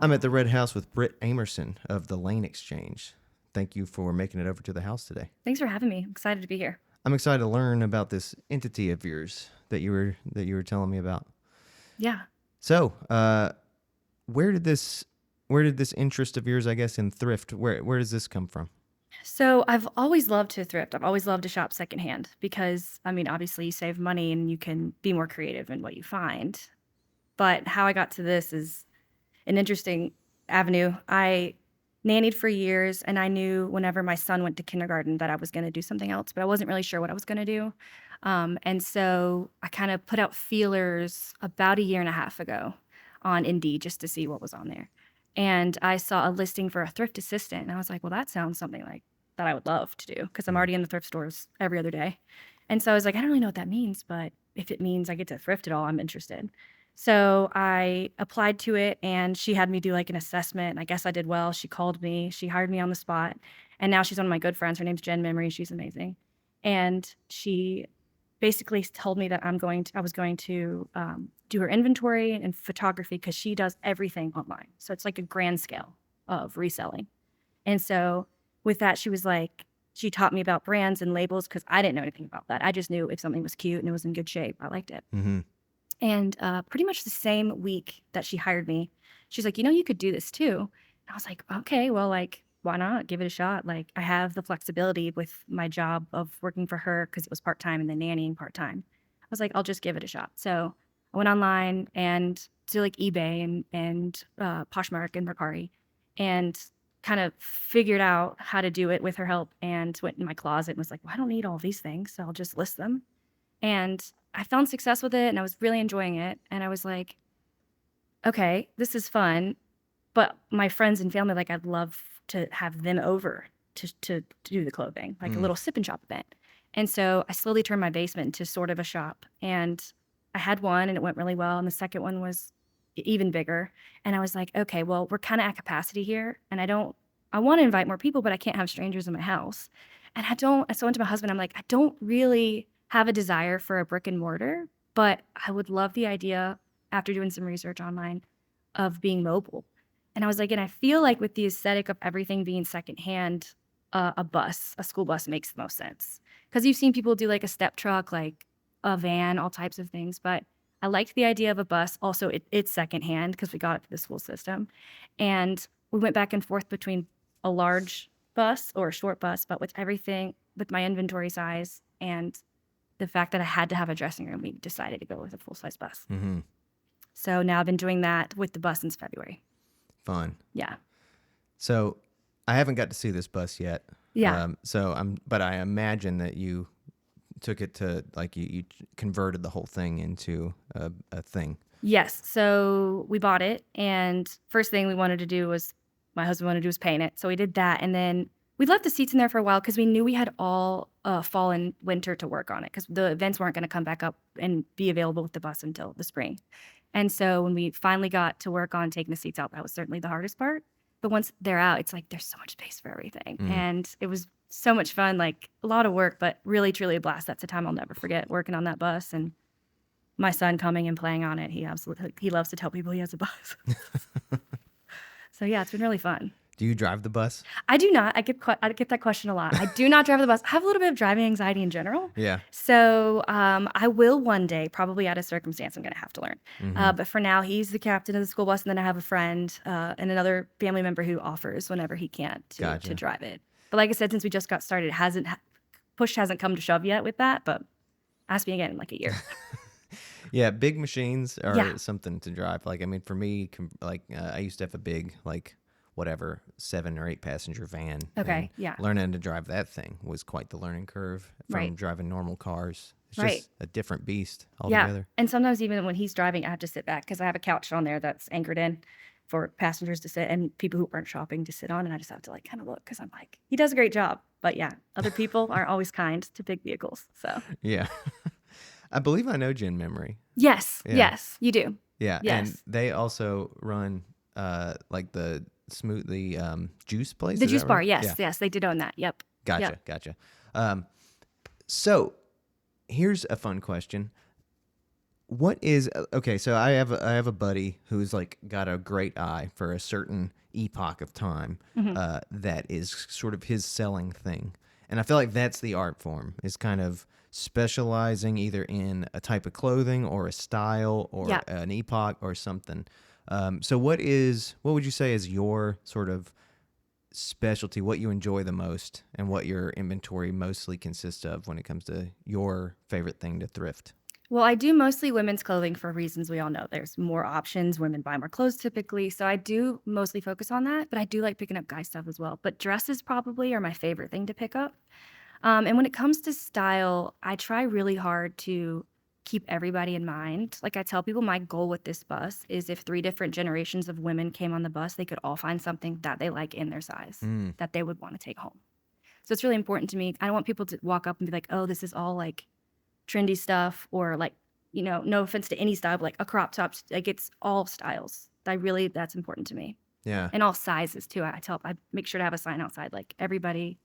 I'm at the Red House with Brit Amerson of the Lane Exchange. Thank you for making it over to the house today. Thanks for having me. I'm excited to be here. I'm excited to learn about this entity of yours that you were telling me about. Yeah. So, where did this interest of yours, I guess, in thrift, where does this come from? So I've always loved to thrift. I've always loved to shop secondhand because, I mean, obviously you save money and you can be more creative in what you find. But how I got to this is an interesting avenue. I nannied for years and I knew whenever my son went to kindergarten that I was going to do something else, but I wasn't really sure what I was going to do. And so I kind of put out feelers about a year and a half ago on Indeed just to see what was on there. And I saw a listing for a thrift assistant and I was like, well, that sounds something like that I would love to do because I'm already in the thrift stores every other day. And so I was like, I don't really know what that means, but if it means I get to thrift it all, I'm interested. So I applied to it and she had me do like an assessment. And I guess I did well. She called me, she hired me on the spot. And now she's one of my good friends. Her name's Jen Memory. She's amazing. And she basically told me that I was going to do her inventory and photography because she does everything online. So it's like a grand scale of reselling. And so with that, she taught me about brands and labels because I didn't know anything about that. I just knew if something was cute and it was in good shape, I liked it. Mm-hmm. And pretty much the same week that she hired me, she's like, you could do this too. And I was like, okay, well, like, why not give it a shot? Like, I have the flexibility with my job of working for her because it was part-time and then nannying part-time. I was like, I'll just give it a shot. So I went online and to like eBay and Poshmark and Mercari and kind of figured out how to do it with her help and went in my closet and was like, well, I don't need all these things, so I'll just list them. And I found success with it and I was really enjoying it. And I was like, okay, this is fun. But my friends and family, like, I'd love to have them over to do the clothing, like a little sip and shop event. And so I slowly turned my basement into sort of a shop. And I had one and it went really well. And the second one was even bigger. And I was like, okay, well, we're kind of at capacity here. And I want to invite more people, but I can't have strangers in my house. And so I went to my husband, I'm like, I don't really have a desire for a brick and mortar, but I would love the idea after doing some research online of being mobile. And I was like, and I feel like with the aesthetic of everything being secondhand, a school bus makes the most sense. Because you've seen people do like a step truck, like a van, all types of things. But I liked the idea of a bus. Also, it's secondhand because we got it for the school system. And we went back and forth between a large bus or a short bus, but with everything, with my inventory size and the fact that I had to have a dressing room, we decided to go with a full-size bus. Mm-hmm. So now I've been doing that with the bus since February. Fun. Yeah. So I haven't got to see this bus yet. Yeah. But I imagine that you took it to, like, you converted the whole thing into a thing. Yes. So we bought it, and first thing my husband wanted to do was paint it. So we did that, and then we left the seats in there for a while because we knew we had all fall and winter to work on it because the events weren't going to come back up and be available with the bus until the spring. And so when we finally got to work on taking the seats out, that was certainly the hardest part. But once they're out, it's like there's so much space for everything. And it was so much fun, like a lot of work, but really, truly a blast. That's a time I'll never forget, working on that bus and my son coming and playing on it. He loves to tell people he has a bus. So yeah, it's been really fun. Do you drive the bus? I do not. I get that question a lot. I do not drive the bus. I have a little bit of driving anxiety in general. Yeah. So I will one day, probably out of circumstance, I'm going to have to learn. Mm-hmm. But for now, he's the captain of the school bus, and then I have a friend and another family member who offers whenever he can't to drive it. But like I said, since we just got started, push hasn't come to shove yet with that. But ask me again in like a year. Yeah, big machines are something to drive. Like, I mean, for me, I used to have a big, like, whatever, 7 or 8 passenger van. Okay, yeah. Learning to drive that thing was quite the learning curve from driving normal cars. It's just a different beast altogether. Yeah, and sometimes even when he's driving, I have to sit back because I have a couch on there that's anchored in for passengers to sit and people who aren't shopping to sit on, and I just have to like kind of look because I'm like, he does a great job. But yeah, other people aren't always kind to big vehicles. So yeah. I believe I know Jen Memory. Yes, you do. Yeah, yes. And they also run like the juice place. The juice bar, yes, they did own that. Yep. Gotcha. So here's a fun question. What is okay? So I have a buddy who's like got a great eye for a certain epoch of time. Mhm. That is sort of his selling thing, and I feel like that's the art form is kind of specializing either in a type of clothing or a style or Yeah. an epoch or something. So what would you say is your sort of specialty? What you enjoy the most, and what your inventory mostly consists of when it comes to your favorite thing to thrift? Well, I do mostly women's clothing for reasons we all know. There's more options. Women buy more clothes typically. So I do mostly focus on that, but I do like picking up guy stuff as well. But dresses probably are my favorite thing to pick up. And when it comes to style, I try really hard to keep everybody in mind. Like I tell people, my goal with this bus is if 3 different generations of women came on the bus, they could all find something that they like in their size Mm, that they would want to take home. So it's really important to me. I don't want people to walk up and be like, oh, this is all like trendy stuff or like, no offense to any style, but like a crop top, like it's all styles. That's important to me. yeah. And all sizes too. I make sure to have a sign outside, like everybody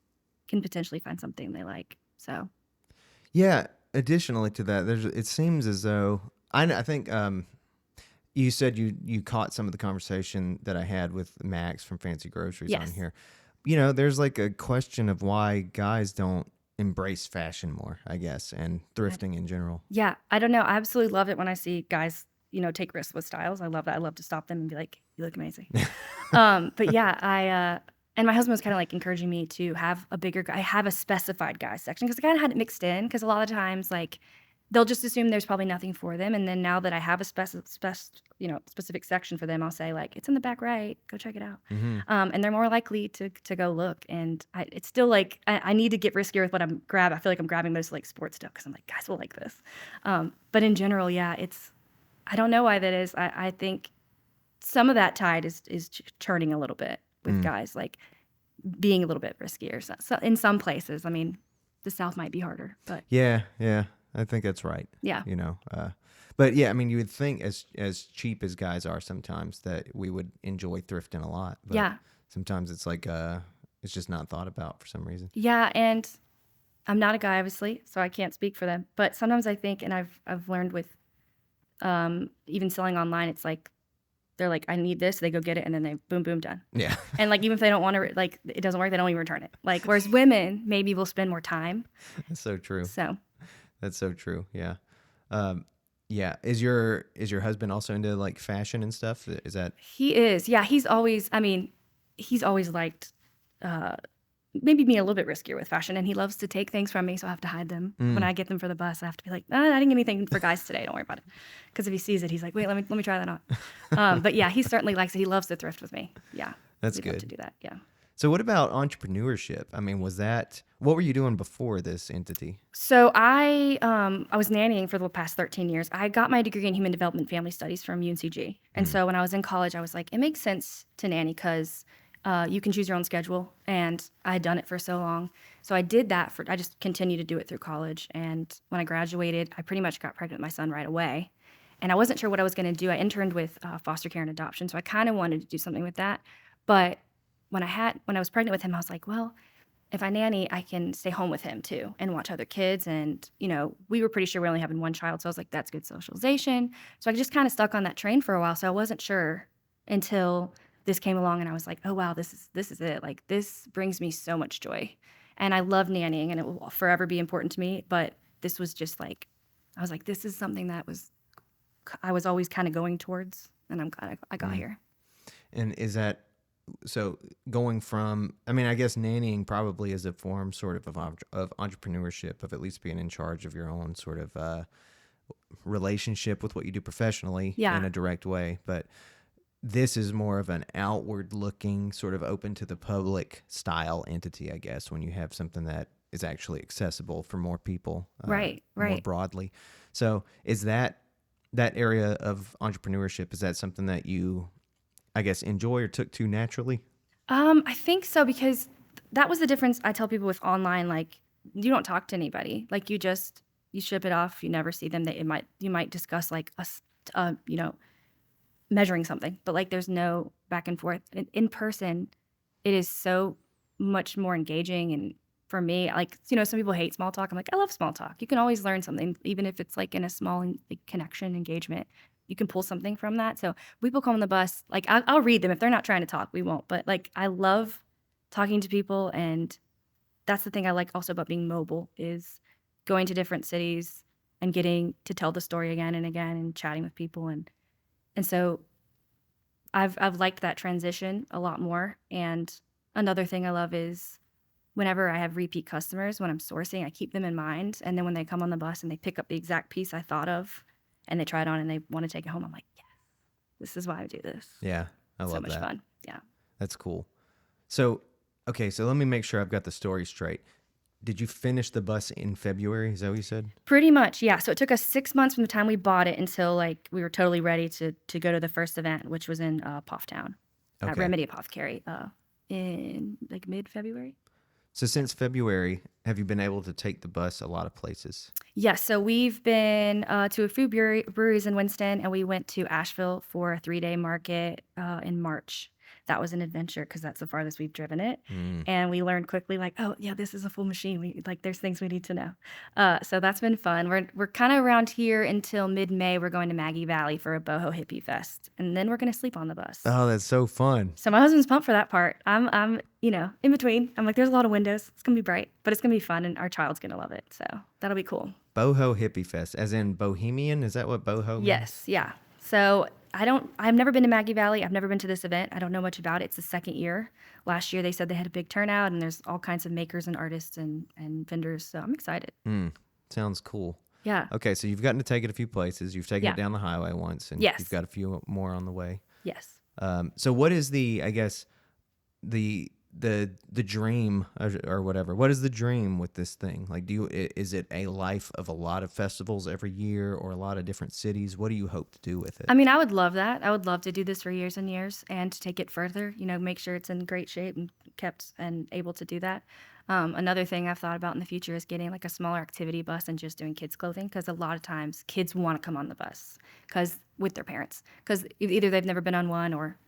can potentially find something they like. So Yeah. Additionally to that, it seems as though I think you said you caught some of the conversation that I had with Max from Fancy Groceries on yes. here. There's like a question of why guys don't embrace fashion more, I guess, and I thrifting in general. Yeah, I don't know. I absolutely love it when I see guys, take risks with styles. I love that. I love to stop them and be like, "You look amazing." But yeah, and my husband was kind of like encouraging me to have a bigger guy, have a specified guy section because I kind of had it mixed in because a lot of times like they'll just assume there's probably nothing for them, and then now that I have a specific section for them, I'll say like it's in the back right, go check it out, Hmm. and they're more likely to go look. And it's still like I need to get riskier with what I'm grab. I feel like I'm grabbing most like sports stuff because I'm like guys will like this, but in general, yeah, I don't know why that is. I think some of that tide is turning a little bit with Mm. guys, like being a little bit riskier. So in some places, I mean, the South might be harder, but Yeah, yeah, I think that's right. yeah, You know, but yeah, I mean, you would think as cheap as guys are sometimes that we would enjoy thrifting a lot, but yeah, sometimes it's like it's just not thought about for some reason. yeah. And I'm not a guy, obviously, so I can't speak for them. But sometimes I think, and I've learned with even selling online, it's like they're like, I need this, they go get it, and then they boom, boom, done. Yeah, And like even if they don't want to, like it doesn't work, they don't even return it. Like whereas women maybe will spend more time. that's so true. So That's so true. Yeah. Um, yeah. Is your husband also into like fashion and stuff? Is that? he is, yeah. He's always, I mean, he's always liked uh, maybe being a little bit riskier with fashion, and he loves to take things from me, so I have to hide them. When Mm, I get them for the bus, I have to be like, I didn't get anything for guys today. Don't worry about it. Because if he sees it, he's like, wait, let me try that on. But yeah, he certainly likes it. He loves to thrift with me. Yeah, that's we'd love to good. do that. Yeah. So what about entrepreneurship? I mean, what were you doing before this entity? So I was nannying for the past 13 years. I got my degree in human development family studies from UNCG. And Mm, so when I was in college, I was like, it makes sense to nanny because you can choose your own schedule. And I had done it for so long. So I just continued to do it through college. And when I graduated, I pretty much got pregnant with my son right away. And I wasn't sure what I was going to do. I interned with foster care and adoption. So I kind of wanted to do something with that. But when I was pregnant with him, I was like, well, if I nanny, I can stay home with him too and watch other kids. And, we were pretty sure we were only having one child. So I was like, that's good socialization. So I just kind of stuck on that train for a while. So I wasn't sure until this came along and I was like, oh, wow, this is it. Like, this brings me so much joy. And I love nannying and it will forever be important to me. But this was just like, I was like, this is something I was always kind of going towards. And I'm glad I got mm. here. And is that so going from? I mean, I guess nannying probably is a form sort of entrepreneurship, of at least being in charge of your own sort of relationship with what you do professionally in Yeah. a direct way. But this is more of an outward looking, sort of open to the public style entity, I guess, when you have something that is actually accessible for more people, Right. more Right. broadly. So is that area of entrepreneurship, is that something that you, I guess, enjoy or took to naturally? I think so because that was the difference I tell people with online, like you don't talk to anybody. Like you ship it off, you never see them. You might discuss like measuring something, but like there's no back and forth. In person, it is so much more engaging and for me, like, some people hate small talk. I'm like, I love small talk. You can always learn something, even if it's like in a small like, connection engagement. You can pull something from that. So people come on the bus, like I'll read them. If they're not trying to talk, we won't. But like I love talking to people, and that's the thing I like also about being mobile is going to different cities and getting to tell the story again and again and chatting with people. And so I've liked that transition a lot more. And another thing I love is whenever I have repeat customers, when I'm sourcing, I keep them in mind. And then when they come on the bus and they pick up the exact piece I thought of and they try it on and they want to take it home, I'm like, yes, this is why I do this. Yeah, I So love much that. fun. Yeah. That's cool. So, okay, so let me make sure I've got the story straight. Did you finish the bus in February? Is that what you said? Pretty much, yeah. So it took us 6 months from the time we bought it until like we were totally ready to go to the first event, which was in Pofftown at Okay. Remedy Apothecary in like mid-February. So since February, have you been able to take the bus a lot of places? Yes, so we've been to a few breweries in Winston, and we went to Asheville for a 3-day market in March. That was an adventure because that's the farthest we've driven it. And we learned quickly, like, oh, yeah, this is a full machine. There's things we need to know. So that's been fun. We're kind of around here until mid-May. We're going to Maggie Valley for a boho hippie fest, and then we're going to sleep on the bus. Oh, that's so fun. So my husband's pumped for that part. I'm in between. I'm like, there's a lot of windows. It's going to be bright, but it's going to be fun, and our child's going to love it. So that'll be cool. Boho Hippie Fest, as in Bohemian? Is that what boho means? Yes, yeah. So I've never been to Maggie Valley. I've never been to this event. I don't know much about it. It's the second year. Last year they said they had a big turnout, and there's all kinds of makers and artists and vendors. So I'm excited. Sounds cool. Yeah. Okay, so you've gotten to take it a few places. You've taken Yeah. it down the highway once, and Yes. you've got a few more on the way. Yes. So what is the, I guess, the dream or whatever? What is the dream with this thing? Like, is it a life of a lot of festivals every year or a lot of different cities? What do you hope to do with it? I mean, I would love that. I would love to do this for years and years and to take it further, make sure it's in great shape and kept and able to do that. Another thing I've thought about in the future is getting like a smaller activity bus and just doing kids clothing, because a lot of times kids want to come on the bus with their parents because either they've never been on one or,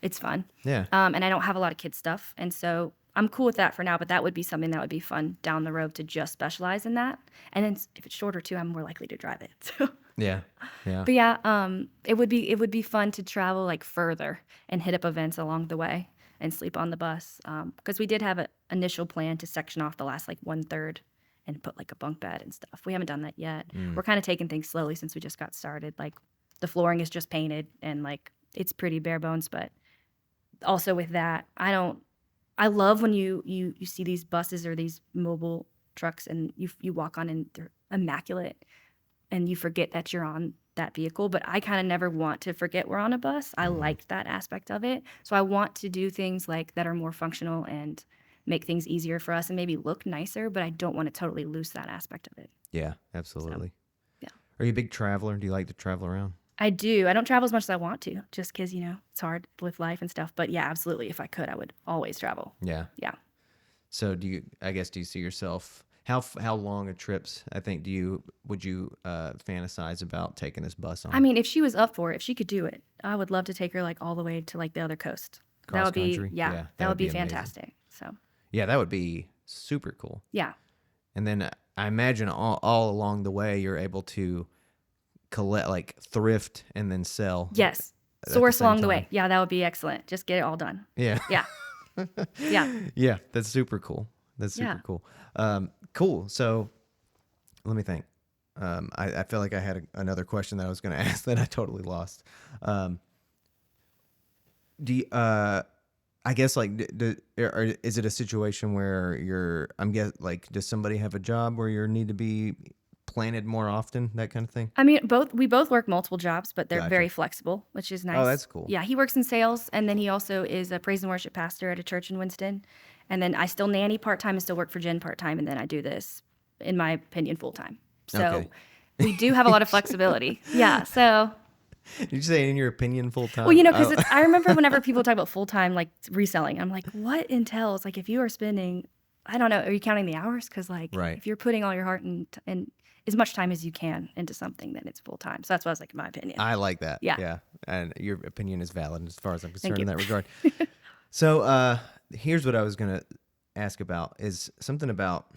it's fun. Yeah. And I don't have a lot of kids stuff. And so I'm cool with that for now, but that would be something that would be fun down the road to just specialize in that. And then if it's shorter too, I'm more likely to drive it. So. Yeah. But yeah, it would be fun to travel like further and hit up events along the way and sleep on the bus. Because we did have an initial plan to section off the last like 1/3 and put like a bunk bed and stuff. We haven't done that yet. We're kind of taking things slowly since we just got started. Like the flooring is just painted and like it's pretty bare bones, but also with that, I love when you see these buses or these mobile trucks and you walk on and they're immaculate and you forget that you're on that vehicle. But I kind of never want to forget we're on a bus. I like that aspect of it. So I want to do things like that are more functional and make things easier for us and maybe look nicer, but I don't want to totally lose that aspect of it. Yeah, absolutely. So, yeah. Are you a big traveler? Do you like to travel around? I do. I don't travel as much as I want to just because, it's hard with life and stuff. But yeah, absolutely. If I could, I would always travel. Yeah. Yeah. So do you see yourself, how long of trips, would you fantasize about taking this bus on? I mean, if she was up for it, if she could do it, I would love to take her like all the way to like the other coast. That would be, Cross-country? Yeah, that would be amazing. fantastic. So, Yeah, that would be super cool. yeah. And then I imagine all along the way, you're able to collect, like thrift and then sell. Yes. at the Source same along the time. way. Yeah, that would be excellent. Just get it all done. Yeah. Yeah. Yeah. Yeah, that's super cool. That's super Yeah. cool. Cool. So let me think. I feel like I had another question that I was going to ask that I totally lost. Do you, I guess like is it a situation where does somebody have a job where you need to be planted more often, that kind of thing? I mean, we both work multiple jobs, but they're Gotcha. very flexible, which is nice. Oh, that's cool. Yeah, he works in sales, and then he also is a praise and worship pastor at a church in Winston. And then I still nanny part-time and still work for Jen part-time, and then I do this, in my opinion, full-time. So Okay. we do have a lot of flexibility. Yeah, so... Did you say in your opinion full time? Well, because I remember whenever people talk about full-time, like reselling, I'm like, what entails? Like if you are spending, I don't know, are you counting the hours? Because like Right. if you're putting all your heart and as much time as you can into something, then it's full-time. So that's what I was like, in my opinion. I like that. Yeah. Yeah. And your opinion is valid as far as I'm Thank concerned in you. that regard. So here's what I was going to ask about is something about.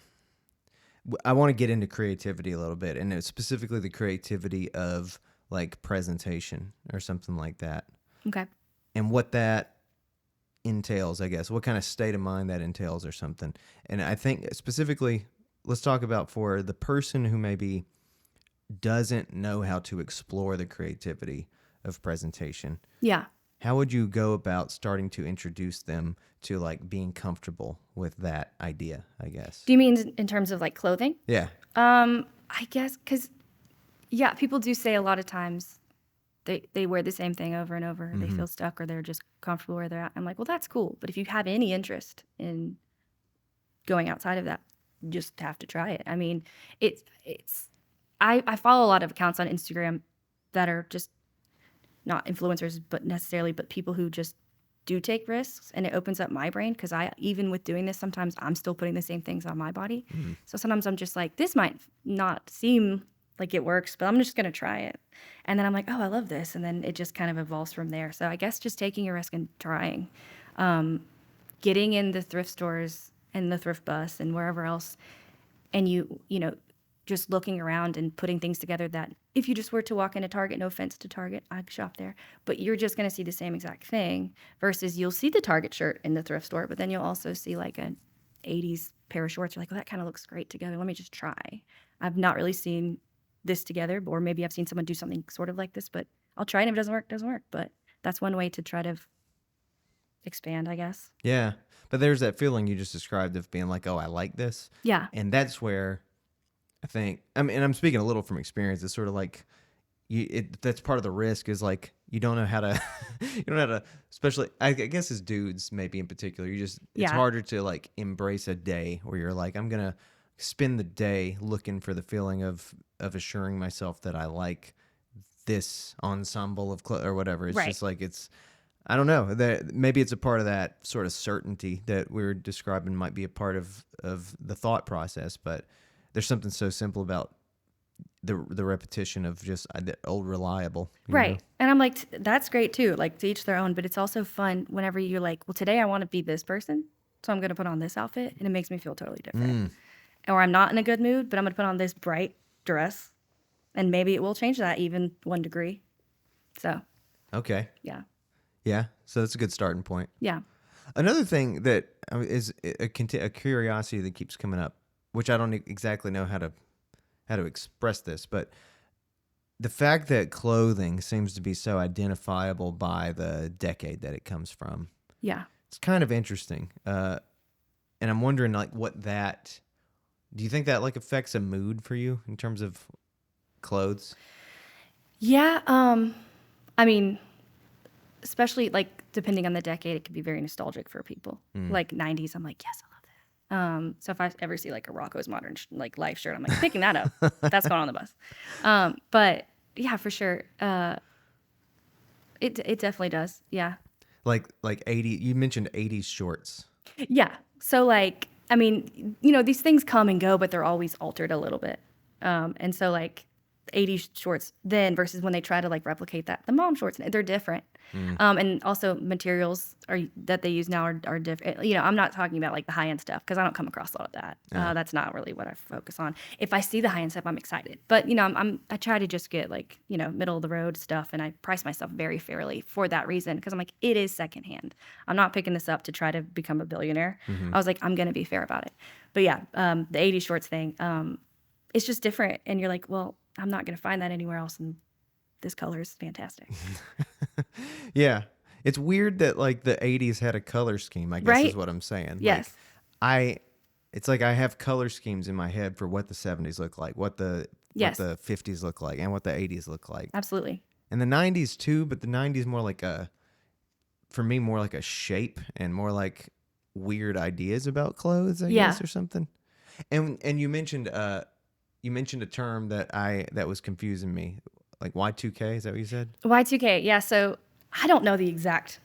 I want to get into creativity a little bit, and it's specifically the creativity of like presentation or something like that, Okay. and what that entails. I guess what kind of state of mind that entails or something. And I think specifically, let's talk about for the person who maybe doesn't know how to explore the creativity of presentation. Yeah. How would you go about starting to introduce them to like being comfortable with that idea, I guess? Do you mean in terms of like clothing? Yeah. I guess because yeah, people do say a lot of times they wear the same thing over and over. They feel stuck or they're just comfortable where they're at. I'm like, well, that's cool. But if you have any interest in going outside of that, you just have to try it. I mean, it's I follow a lot of accounts on Instagram that are just not influencers, but people who just do take risks, and it opens up my brain because I even with doing this, sometimes I'm still putting the same things on my body. So sometimes I'm just like, this might not seem like it works, but I'm just gonna try it. And then I'm like, oh, I love this, and then it just kind of evolves from there. So I guess just taking a risk and trying, getting in the thrift stores and the thrift bus and wherever else, and you know, just looking around and putting things together that if you just were to walk into Target, no offense to Target, I shop there, but you're just going to see the same exact thing versus you'll see the Target shirt in the thrift store, but then you'll also see like an 80s pair of shorts. You're like, well, that kind of looks great together. Let me just try. I've not really seen this together, or maybe I've seen someone do something sort of like this, but I'll try it. If it doesn't work, it doesn't work. But that's one way to try to expand, I guess. Yeah. But there's that feeling you just described of being like, oh, I like this. Yeah. And that's where I think, I mean, and I'm speaking a little from experience. It's sort of like, that's part of the risk is like, you don't know how to, you don't know how to, especially, I guess as dudes, maybe in particular, it's Yeah. harder to like embrace a day where you're like, I'm going to spend the day looking for the feeling of assuring myself that I like this ensemble of clothes or whatever. It's Right. just like, I don't know. That maybe it's a part of that sort of certainty that we're describing might be a part of the thought process, but there's something so simple about the repetition of just the old reliable. You Right. know? And I'm like, that's great too, like to each their own, but it's also fun whenever you're like, well, today I want to be this person, so I'm going to put on this outfit, and it makes me feel totally different. Or I'm not in a good mood, but I'm going to put on this bright dress, and maybe it will change that even 1 degree. So, Okay. yeah. Yeah. So that's a good starting point. Yeah. Another thing that is a curiosity that keeps coming up, which I don't exactly know how to express this, but the fact that clothing seems to be so identifiable by the decade that it comes from, Yeah. it's kind of interesting. And I'm wondering, like, do you think that like affects a mood for you in terms of clothes? Yeah. I mean, especially like depending on the decade, it could be very nostalgic for people. Like 90s, I'm like, yes, I love that. So if I ever see like a Rocco's Modern like Life shirt, I'm like picking that up. That's going on the bus. But yeah, for sure. It definitely does. Yeah. Like 80, you mentioned 80s shorts. Yeah. So like, I mean, these things come and go, but they're always altered a little bit. And so like 80s shorts then versus when they try to like replicate that, the mom shorts, they're different. And also materials that they use now are different. I'm not talking about like the high end stuff because I don't come across a lot of that. That's not really what I focus on. If I see the high end stuff, I'm excited. But I try to just get like middle of the road stuff, and I price myself very fairly for that reason because I'm like, it is secondhand. I'm not picking this up to try to become a billionaire. I was like, I'm gonna be fair about it. But yeah, the 80s shorts thing, it's just different, and you're like, well, I'm not gonna find that anywhere else, and this color is fantastic. Yeah. It's weird that like the 80s had a color scheme, I guess Right? is what I'm saying. Yes. Like it's like I have color schemes in my head for what the 70s look like, what the Yes. 50s look like, and what the 80s look like. Absolutely. And the 90s too, but the 90s more like for me more like a shape and more like weird ideas about clothes, I guess, or something. And you mentioned a term that was confusing me. Like Y2K, is that what you said? Y2K, yeah. So I don't know the exact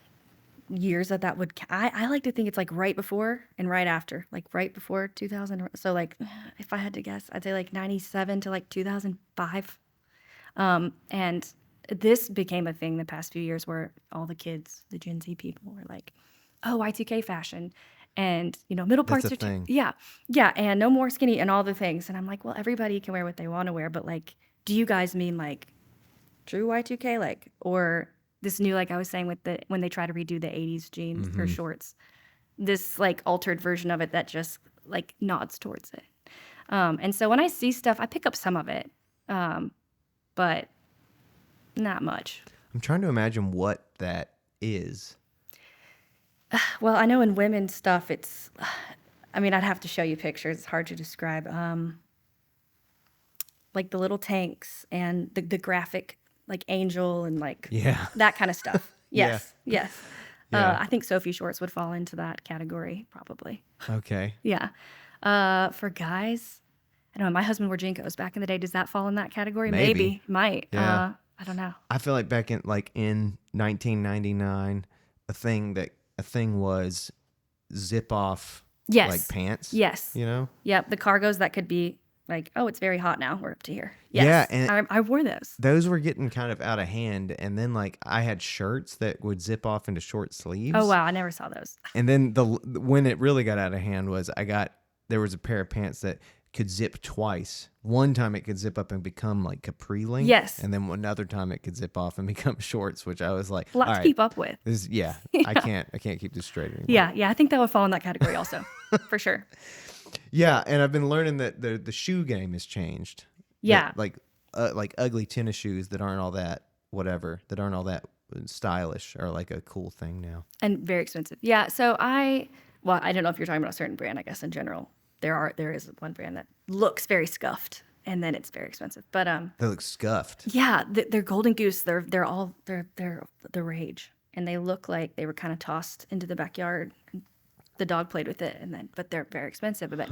years that would. I like to think it's like right before and right after, like right before 2000. So like, if I had to guess, I'd say like 97 to like 2005. And this became a thing the past few years where all the kids, the Gen Z people, were like, "Oh, Y2K fashion," and, middle That's parts a are too, thing. yeah. Yeah. And no more skinny and all the things. And I'm like, well, everybody can wear what they want to wear. But like, do you guys mean like true Y2K? Like, or this new, like I was saying when they try to redo the 80s jeans or shorts, this like altered version of it that just like nods towards it. And so when I see stuff, I pick up some of it, but not much. I'm trying to imagine what that is. Well, I know in women's stuff, I mean, I'd have to show you pictures. It's hard to describe. Like the little tanks and the graphic, like angel and like Yeah. that kind of stuff. Yeah. Yes, yes. Yeah. I think Sophie shorts would fall into that category, probably. Okay. Yeah. For guys, I don't know. My husband wore Jinkos back in the day. Does that fall in that category? Maybe. Might. Yeah. I don't know. I feel like back in 1999, a thing was zip off Yes. like pants. Yes. Yep. The cargos that could be like, oh, it's very hot now. We're up to here. Yeah, Yes. and I wore those. those were getting kind of out of hand. And then like I had shirts that would zip off into short sleeves. Oh wow, I never saw those. And then when it really got out of hand was there was a pair of pants that could zip twice. One time it could zip up and become like capri length. Yes. And then another time it could zip off and become shorts, which I was like, A lot all to right, keep up with. I can't keep this straight anymore. Yeah. I think that would fall in that category also, for sure. Yeah, and I've been learning that the shoe game has changed. Yeah. That, like ugly tennis shoes that aren't all that stylish are like a cool thing now. And very expensive. Yeah. So I don't know if you're talking about a certain brand. I guess in general, there is one brand that looks very scuffed, and then it's very expensive. But They look scuffed. yeah, they're Golden Goose. They're the rage, and they look like they were kind of tossed into the backyard. And the dog played with it, but they're very expensive. But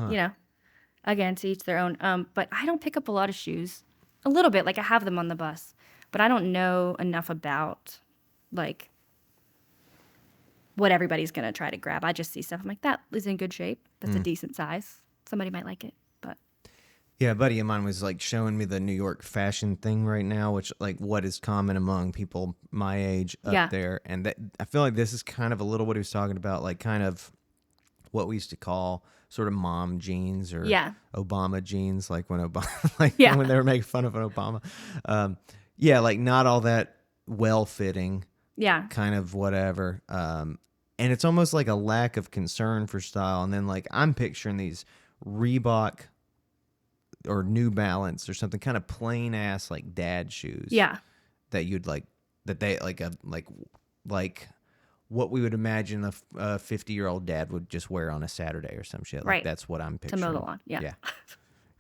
again, to each their own. But I don't pick up a lot of shoes. A little bit, like I have them on the bus, but I don't know enough about like what everybody's gonna try to grab. I just see stuff. I'm like, that is in good shape. That's a decent size. Somebody might like it, but Yeah, a buddy of mine was like showing me the New York fashion thing right now, which like what is common among people my age up there. And that I feel like this is kind of a little what he was talking about, like kind of what we used to call sort of mom jeans or Obama jeans, like when Obama, when they were making fun of an Obama. Like not all that well fitting. Yeah. Kind of whatever. And it's almost like a lack of concern for style. And then like I'm picturing these Reebok or New Balance or something kind of plain ass like dad shoes. Yeah. That you'd like that they like what we would imagine a 50-year-old dad would just wear on a Saturday or some shit. Like Right. that's what I'm picturing. To mow the lawn. Yeah. Yeah.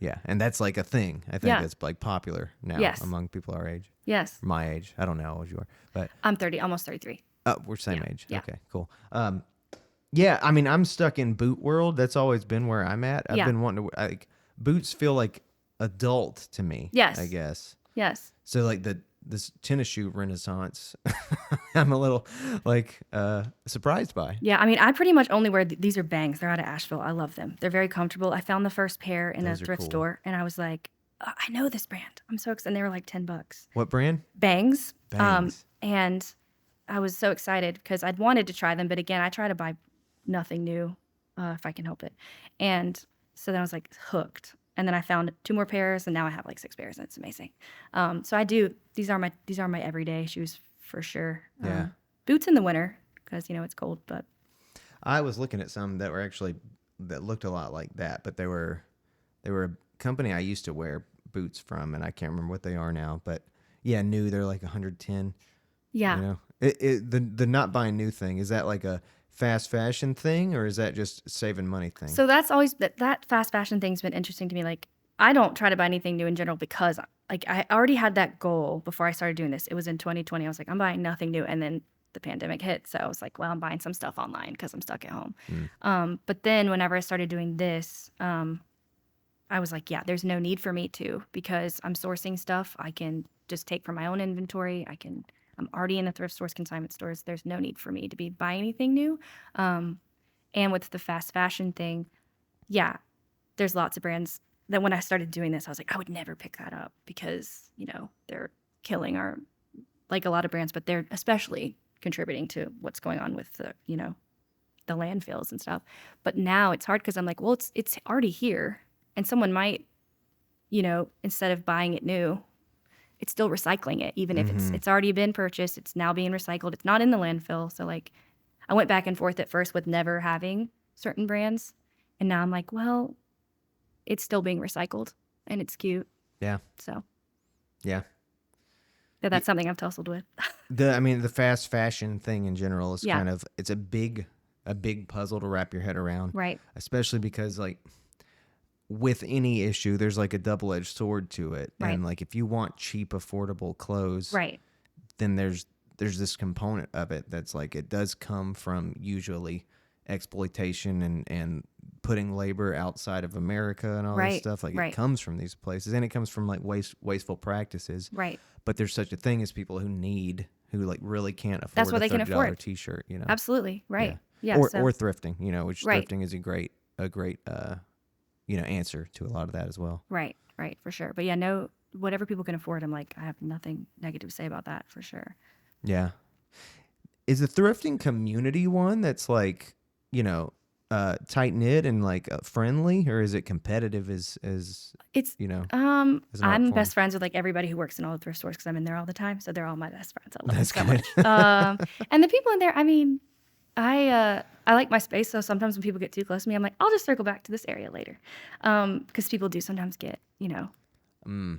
Yeah. And that's like a thing. I think that's like popular now among people our age. Yes. My age. I don't know how old you are, but I'm 30, almost 33. oh, we're same age. Yeah. Okay, cool. Yeah, I mean, I'm stuck in boot world. That's always been where I'm at. I've been wanting to like boots feel like adult to me. Yes. I guess. Yes. So like this tennis shoe renaissance, I'm a little like surprised by. Yeah, I mean, I pretty much only wear these are Bangs. They're out of Asheville. I love them. They're very comfortable. I found the first pair in Those a are thrift cool. store, and I was like, I know this brand. I'm so excited. And they were like $10. What brand? Bangs. Bangs. And I was so excited because I'd wanted to try them, but again, I try to buy nothing new if I can help it. And so then I was like hooked. And then I found 2 more pairs, and now I have like 6 pairs, and it's amazing. So I do. These are my everyday shoes for sure. Yeah. Boots in the winter because it's cold. But I was looking at some that were actually that looked a lot like that, but they were a company I used to wear boots from, and I can't remember what they are now. But yeah, new. They're like 110. yeah, You know, the not buying new thing, is that like a fast fashion thing, or is that just saving money thing? so that's always that fast fashion thing's been interesting to me. Like I don't try to buy anything new in general because like I already had that goal before I started doing this. It was in 2020. I was like, I'm buying nothing new, and then the pandemic hit. So I was like, well, I'm buying some stuff online because I'm stuck at home. But then whenever I started doing this, I was like, yeah, there's no need for me to, because I'm sourcing stuff I can just take from my own inventory. I'm already in the thrift stores, consignment stores. There's no need for me to be buying anything new. And with the fast fashion thing, yeah, there's lots of brands that when I started doing this, I was like, I would never pick that up because, they're killing like a lot of brands, but they're especially contributing to what's going on with the, the landfills and stuff. But now it's hard because I'm like, well, it's already here, and someone might, instead of buying it new, it's still recycling it, even if it's already been purchased. It's now being recycled. It's not in the landfill. So like, I went back and forth at first with never having certain brands, and now I'm like, well, it's still being recycled, and it's cute. Yeah. So Yeah. that's something I've tussled with. The fast fashion thing in general is Yeah. kind of, it's a big puzzle to wrap your head around. Right. Especially because like with any issue, there's like a double-edged sword to it. Right. And like if you want cheap, affordable clothes, Right. then there's this component of it that's like, it does come from usually exploitation and putting labor outside of America and all this Right. stuff. Like Right. it comes from these places, and it comes from like wasteful practices. Right. But there's such a thing as people who like really can't afford That's what a they can $30 afford. t-shirt, Absolutely. Right. Yeah. Or so, thrifting, which Right. thrifting is a great answer to a lot of that as well. Right. Right. For sure. But yeah, no, whatever people can afford, I'm like, I have nothing negative to say about that for sure. Yeah. Is the thrifting community one that's like, tight knit and like friendly, or is it competitive as It's as an art I'm form? best friends with like everybody who works in all the thrift stores because I'm in there all the time. So they're all my best friends. I love That's them so good. much. And the people in there, I mean, I like my space. So sometimes when people get too close to me, I'm like, I'll just circle back to this area later. Because people do sometimes get, Oh,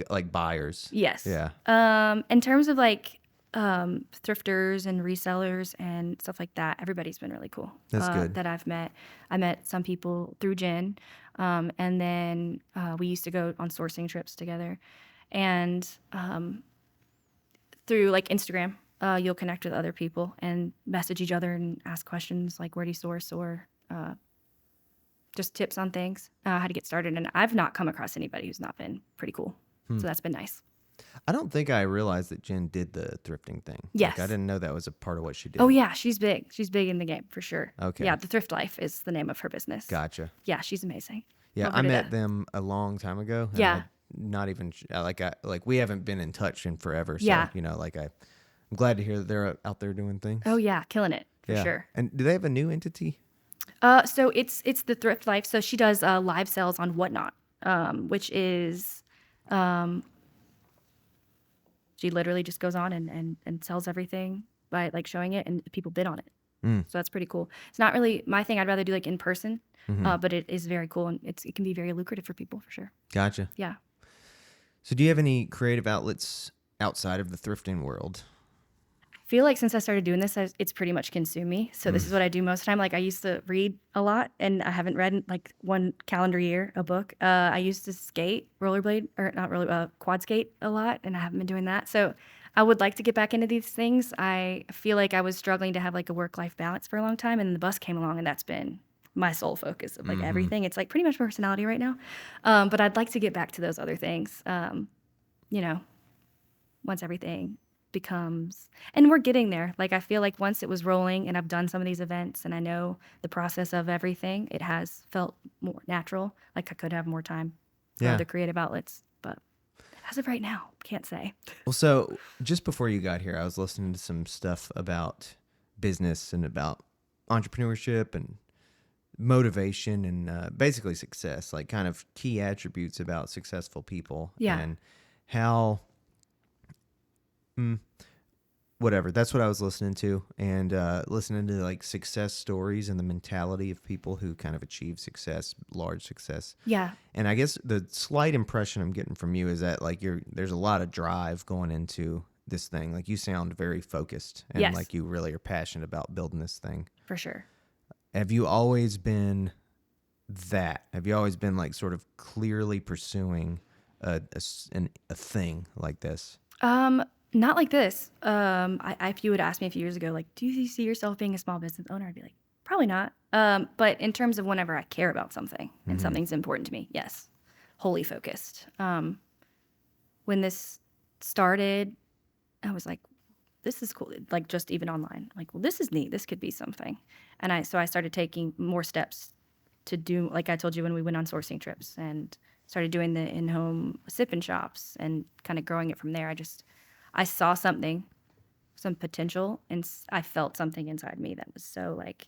like buyers. yes. Yeah. In terms of like thrifters and resellers and stuff like that, everybody's been really cool. That's good. That I've met. I met some people through Jen, and then we used to go on sourcing trips together, and through like Instagram, you'll connect with other people and message each other and ask questions like where do you source or just tips on things, how to get started. And I've not come across anybody who's not been pretty cool. So that's been nice. I don't think I realized that Jen did the thrifting thing. Yes. Like, I didn't know that was a part of what she did. Oh yeah, she's big. She's big in the game for sure. Okay. Yeah, the Thrift Life is the name of her business. Gotcha. Yeah, she's amazing. Yeah, Love her I to met death. them a long time ago. and Yeah. Not even we haven't been in touch in forever. So, Yeah. I'm glad to hear that they're out there doing things. Oh yeah, killing it for Yeah. sure. And do they have a new entity? So it's the Thrift Life. So she does live sales on Whatnot, which is she literally just goes on and sells everything by like showing it, and people bid on it. So that's pretty cool. It's not really my thing. I'd rather do like in person, but it is very cool, and it can be very lucrative for people for sure. Gotcha. Yeah. So do you have any creative outlets outside of the thrifting world? I feel like since I started doing this, it's pretty much consumed me. So this is what I do most of the time. Like I used to read a lot, and I haven't read in like one calendar year a book. I used to skate, rollerblade, or not roller, quad skate a lot, and I haven't been doing that. So I would like to get back into these things. I feel like I was struggling to have like a work-life balance for a long time, and the bus came along, and that's been my sole focus of like everything. It's like pretty much my personality right now. But I'd like to get back to those other things. Once everything becomes, and we're getting there. Like I feel like once it was rolling and I've done some of these events and I know the process of everything, it has felt more natural. Like I could have more time for Yeah. other creative outlets, but as of right now, can't say. Well, so just before you got here, I was listening to some stuff about business and about entrepreneurship and motivation and basically success, like kind of key attributes about successful people. Yeah. And how, whatever, that's what I was listening to, and listening to like success stories and the mentality of people who kind of achieve success, large success. Yeah. And I guess the slight impression I'm getting from you is that like there's a lot of drive going into this thing. Like you sound very focused, and Yes. like you really are passionate about building this thing. For sure. Have you always been that? Have you always been like sort of clearly pursuing a thing like this? Not like this. If you would ask me a few years ago, like, do you see yourself being a small business owner? I'd be like, probably not. But in terms of whenever I care about something and something's important to me, yes, wholly focused. When this started, I was like, this is cool. Like just even online, like, well, this is neat. This could be something. And I started taking more steps to do, like I told you when we went on sourcing trips and started doing the in-home sip-in shops and kind of growing it from there. I saw something, some potential, and I felt something inside me that was so like,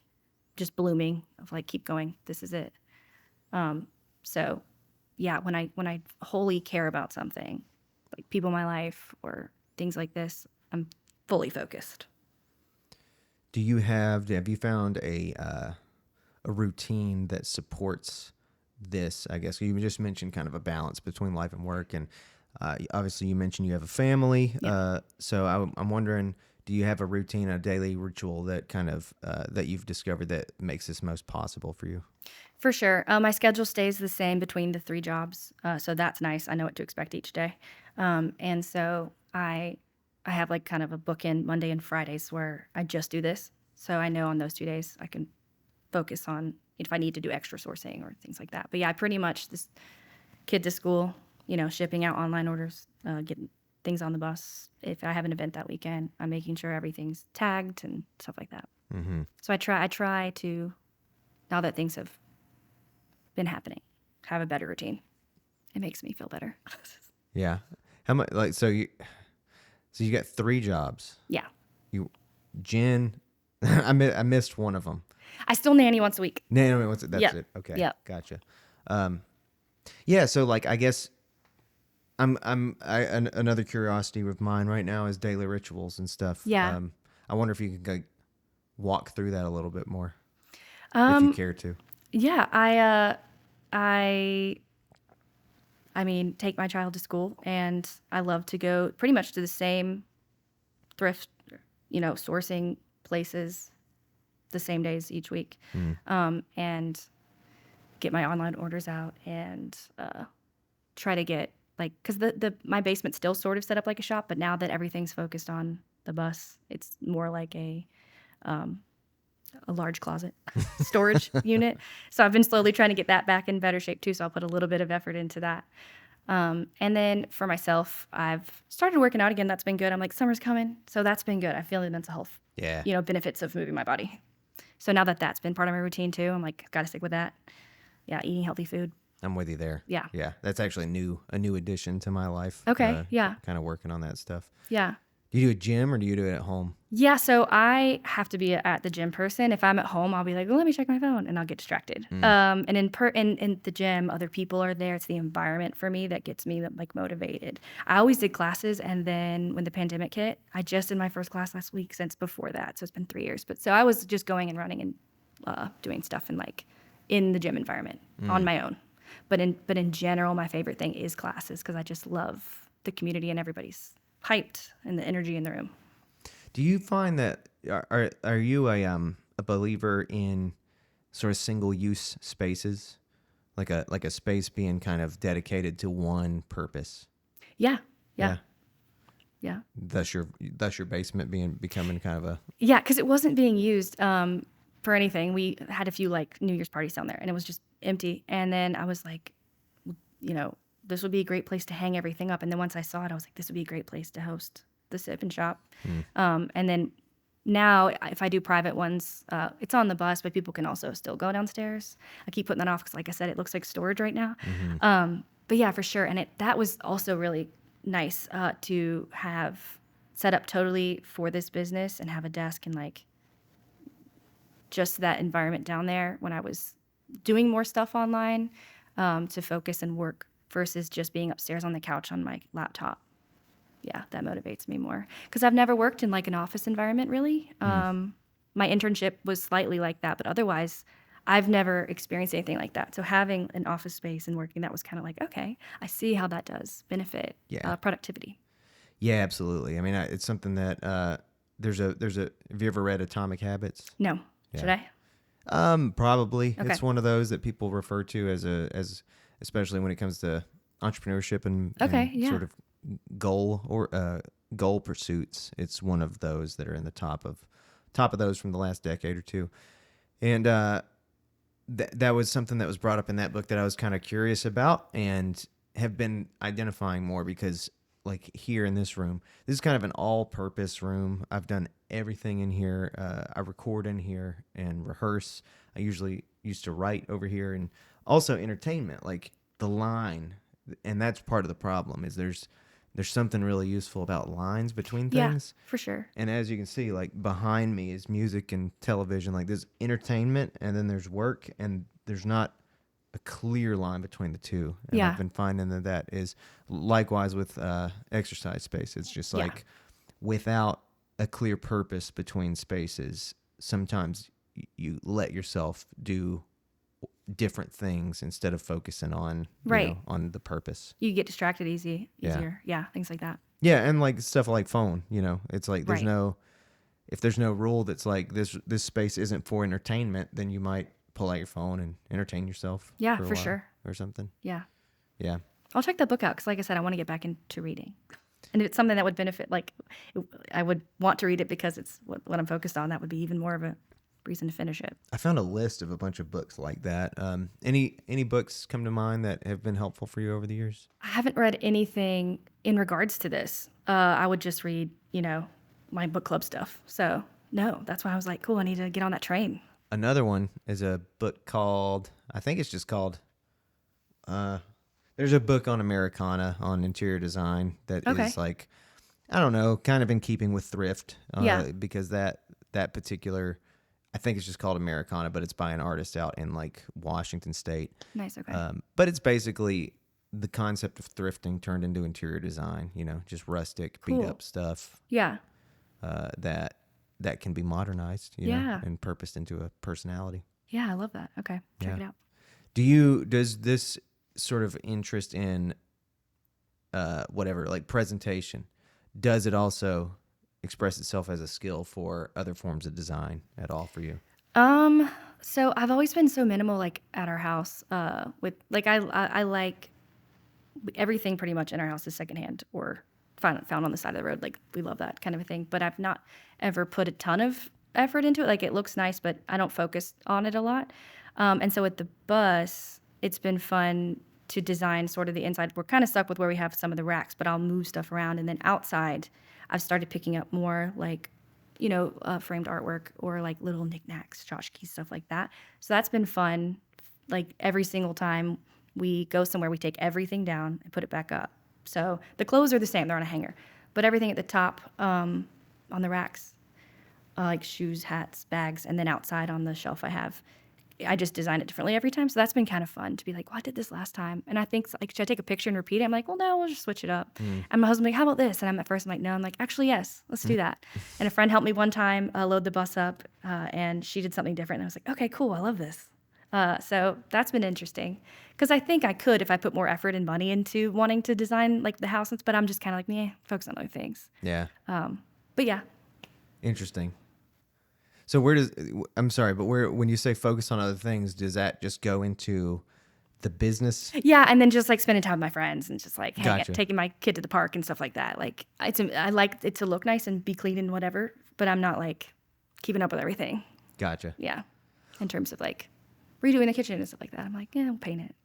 just blooming of like, keep going. This is it. So yeah, when I wholly care about something, like people in my life or things like this, I'm fully focused. Have you found a routine that supports this? I guess you just mentioned kind of a balance between life and work, and obviously you mentioned you have a family. Yeah. So I'm wondering, do you have a routine, a daily ritual that kind of that you've discovered that makes this most possible for you? For sure. My schedule stays the same between the 3 jobs, so that's nice. I know what to expect each day. And so I have, like, kind of a bookend Monday and Fridays where I just do this. So I know on those 2 days I can focus on if I need to do extra sourcing or things like that. But yeah, pretty much this kid to school, shipping out online orders, getting things on the bus. If I have an event that weekend, I'm making sure everything's tagged and stuff like that. Mm-hmm. So I try to, now that things have been happening, have a better routine. It makes me feel better. Yeah. How much? Like so you got 3 jobs. Yeah. You, Jen, I missed one of them. I still nanny once a week. No, what's it? That's Yep. it. Okay. Yep. Gotcha. Yeah. So like, I guess another curiosity of mine right now is daily rituals and stuff. Yeah. I wonder if you could like, walk through that a little bit more, if you Um, care to. yeah, I I mean, take my child to school, and I love to go pretty much to the same thrift, sourcing places the same days each week, and get my online orders out and try to get like, because the my basement's still sort of set up like a shop, but now that everything's focused on the bus, it's more like a large closet storage unit. So I've been slowly trying to get that back in better shape too. So I'll put a little bit of effort into that. And then for myself, I've started working out again. That's been good. I'm like, summer's coming. So that's been good. I feel the mental health, Yeah. benefits of moving my body. So now that that's been part of my routine too, I'm like, got to stick with that. Yeah. Eating healthy food. I'm with you there. Yeah. Yeah. That's actually a new addition to my life. Okay. Yeah. Kind of working on that stuff. Yeah. Do you do a gym or do you do it at home? Yeah, so I have to be at the gym person. If I'm at home, I'll be like, well, let me check my phone, and I'll get distracted. And in the gym, other people are there. It's the environment for me that gets me like motivated. I always did classes, and then when the pandemic hit, I just did my first class last week since before that. So it's been 3 years. But so I was just going and running and doing stuff in the gym environment on my own. But in general, my favorite thing is classes because I just love the community and everybody's hyped and the energy in the room. Do you find that are you a believer in sort of single use spaces, like a space being kind of dedicated to one purpose? Yeah. Thus your basement becoming kind of a Yeah, because it wasn't being used for anything. We had a few like New Year's parties down there, and it was just empty. And then I was like, this would be a great place to hang everything up. And then once I saw it, I was like, this would be a great place to host the sip and shop. And then now, if I do private ones, it's on the bus, but people can also still go downstairs. I keep putting that off because, like I said, it looks like storage right now. But yeah, for sure. And that was also really nice to have set up totally for this business and have a desk and like just that environment down there when I was doing more stuff online to focus and work versus just being upstairs on the couch on my laptop. Yeah, that motivates me more because I've never worked in like an office environment really. My internship was slightly like that, but otherwise I've never experienced anything like that. So having an office space and working, that was kind of like, okay, I see how that does benefit productivity. Yeah, absolutely. I mean, it's something that there's a have you ever read Atomic Habits? No. Yeah. Should I? Probably. Okay. It's one of those that people refer to as especially when it comes to entrepreneurship and sort of goal pursuits. It's one of those that are in the top of those from the last decade or two. And that was something that was brought up in that book that I was kind of curious about and have been identifying more because like here in this room, this is kind of an all-purpose room. I've done everything in here. I record in here and rehearse. I usually used to write over here and also entertainment, like the line. And that's part of the problem is there's there's something really useful about lines between Yeah, things. for sure. And as you can see, like behind me is music and television. Like there's entertainment and then there's work, and there's not a clear line between the two. And I've Yeah. been finding that is likewise with exercise space. It's just Yeah. like without a clear purpose between spaces, sometimes you let yourself do different things instead of focusing on, Right. on the purpose. You get distracted Yeah. easier. Yeah, things like that. Yeah, and like stuff like phone, it's like Right. if there's no rule that's like this space isn't for entertainment, then you might pull out your phone and entertain yourself Yeah, for a for while sure. or something. Yeah. Yeah. I'll check that book out because, like I said, I want to get back into reading. And if it's something that would benefit, like I would want to read it because it's what I'm focused on. That would be even more of a reason to finish it. I found a list of a bunch of books like that. Any books come to mind that have been helpful for you over the years? I haven't read anything in regards to this. I would just read, my book club stuff. So no, that's why I was like, cool, I need to get on that train. Another one is a book called, I think it's just called, there's a book on Americana on interior design that Okay. is like, I don't know, kind of in keeping with thrift. Yeah. Because that particular, I think it's just called Americana, but it's by an artist out in like Washington State. Nice. Okay. But it's basically the concept of thrifting turned into interior design, just rustic, beat Cool. up stuff Yeah. that can be modernized, Yeah. and purposed into a personality. Yeah. I love that. Okay. Check Yeah. it out. Does this sort of interest in whatever, like presentation, does it also express itself as a skill for other forms of design at all for you? So I've always been so minimal, like at our house, with like, I like everything pretty much in our house is secondhand or found on the side of the road. Like we love that kind of a thing, but I've not ever put a ton of effort into it. Like it looks nice, but I don't focus on it a lot. And so with the bus, it's been fun to design sort of the inside. We're kind of stuck with where we have some of the racks, but I'll move stuff around. And then outside, I've started picking up more like, framed artwork or like little knickknacks, tchotchkes, stuff like that. So that's been fun. Like every single time we go somewhere, we take everything down and put it back up. So the clothes are the same; they're on a hanger, but everything at the top on the racks, like shoes, hats, bags, and then outside on the shelf, I just design it differently every time. So that's been kind of fun to be like, well, I did this last time. And I think, like, should I take a picture and repeat it? I'm like, well, no, we'll just switch it up. And my husband's like, how about this? And I'm at first, I'm like, no. I'm like, actually, yes, let's do that. And a friend helped me one time load the bus up, and she did something different. And I was like, okay, cool, I love this. So that's been interesting because I think I could if I put more effort and money into wanting to design like the house, but I'm just kind of like, meh, focus on other things. Yeah. But yeah. Interesting. So I'm sorry, but when you say focus on other things, does that just go into the business? Yeah, and then just like spending time with my friends and just like Gotcha. taking my kid to the park and stuff like that. Like I like it to look nice and be clean and whatever, but I'm not like keeping up with everything. Gotcha. Yeah, in terms of like redoing the kitchen and stuff like that. I'm like, yeah, I'll paint it.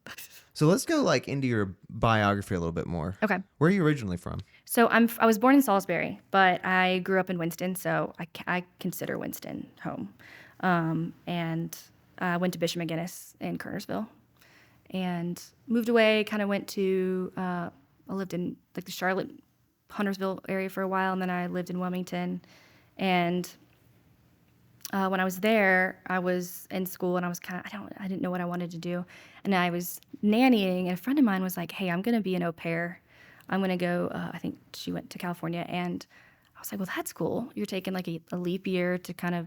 So let's go like into your biography a little bit more. Okay. Where are you originally from? So I was born in Salisbury, but I grew up in Winston, so I consider Winston home. And I went to Bishop McGinnis in Kernersville, and moved away. Kind of went to I lived in like the Charlotte, Huntersville area for a while, and then I lived in Wilmington. And when I was there, I was in school, and I was I didn't know what I wanted to do, and I was nannying, and a friend of mine was like, "Hey, I'm gonna be an au pair. I'm going to go," I think she went to California. And I was like, well, that's cool. You're taking like a leap year to kind of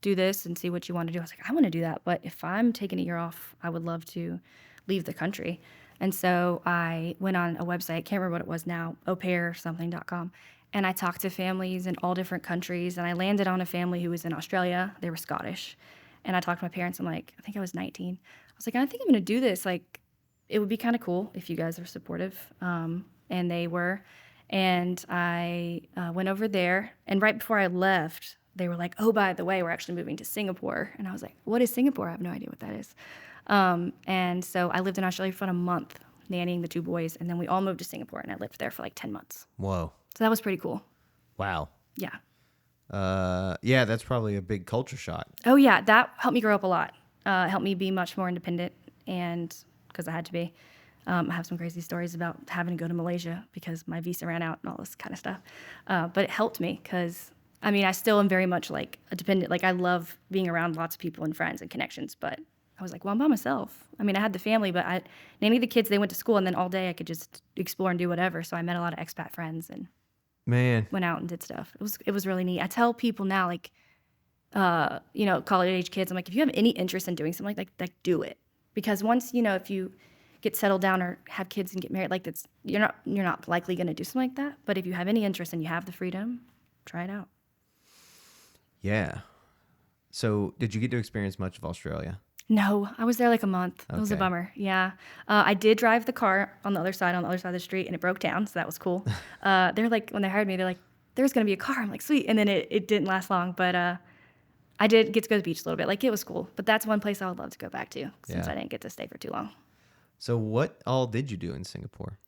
do this and see what you want to do. I was like, I want to do that. But if I'm taking a year off, I would love to leave the country. And so I went on a website, can't remember what it was now, aupairsomething.com. And I talked to families in all different countries. And I landed on a family who was in Australia. They were Scottish. And I talked to my parents. I'm like, I think I was 19. I was like, I think I'm going to do this. Like, it would be kind of cool if you guys are supportive. And they were. And I went over there. And right before I left, they were like, oh, by the way, we're actually moving to Singapore. And I was like, what is Singapore? I have no idea what that is. And so I lived in Australia for about a month, nannying the two boys. And then we all moved to Singapore, and I lived there for like 10 months. Whoa. So that was pretty cool. Wow. Yeah. Yeah, that's probably a big culture shock. Oh, yeah. That helped me grow up a lot. Helped me be much more independent, and because I had to be. I have some crazy stories about having to go to Malaysia because my visa ran out and all this kind of stuff. But it helped me because, I mean, I still am very much like a dependent. Like, I love being around lots of people and friends and connections. But I was like, well, I'm by myself. I mean, I had the family, but nanny the kids, they went to school, and then all day I could just explore and do whatever. So I met a lot of expat friends and Man, went out and did stuff. It was really neat. I tell people now, like, college age kids, I'm like, if you have any interest in doing something like do it. Because once, if you get settled down or have kids and get married, like that's you're not likely going to do something like that. But if you have any interest and you have the freedom, try it out. yeah. So, did you get to experience much of Australia? No, I was there like a month. It was a Okay. bummer. Yeah. I did drive the car on the other side of the street, and it broke down. So that was cool. They're like, when they hired me, they're like, there's going to be a car. I'm like, sweet. And then it didn't last long. But I did get to go to the beach a little bit. Like, it was cool. But that's one place I would love to go back to since Yeah. I didn't get to stay for too long. So, what all did you do in Singapore?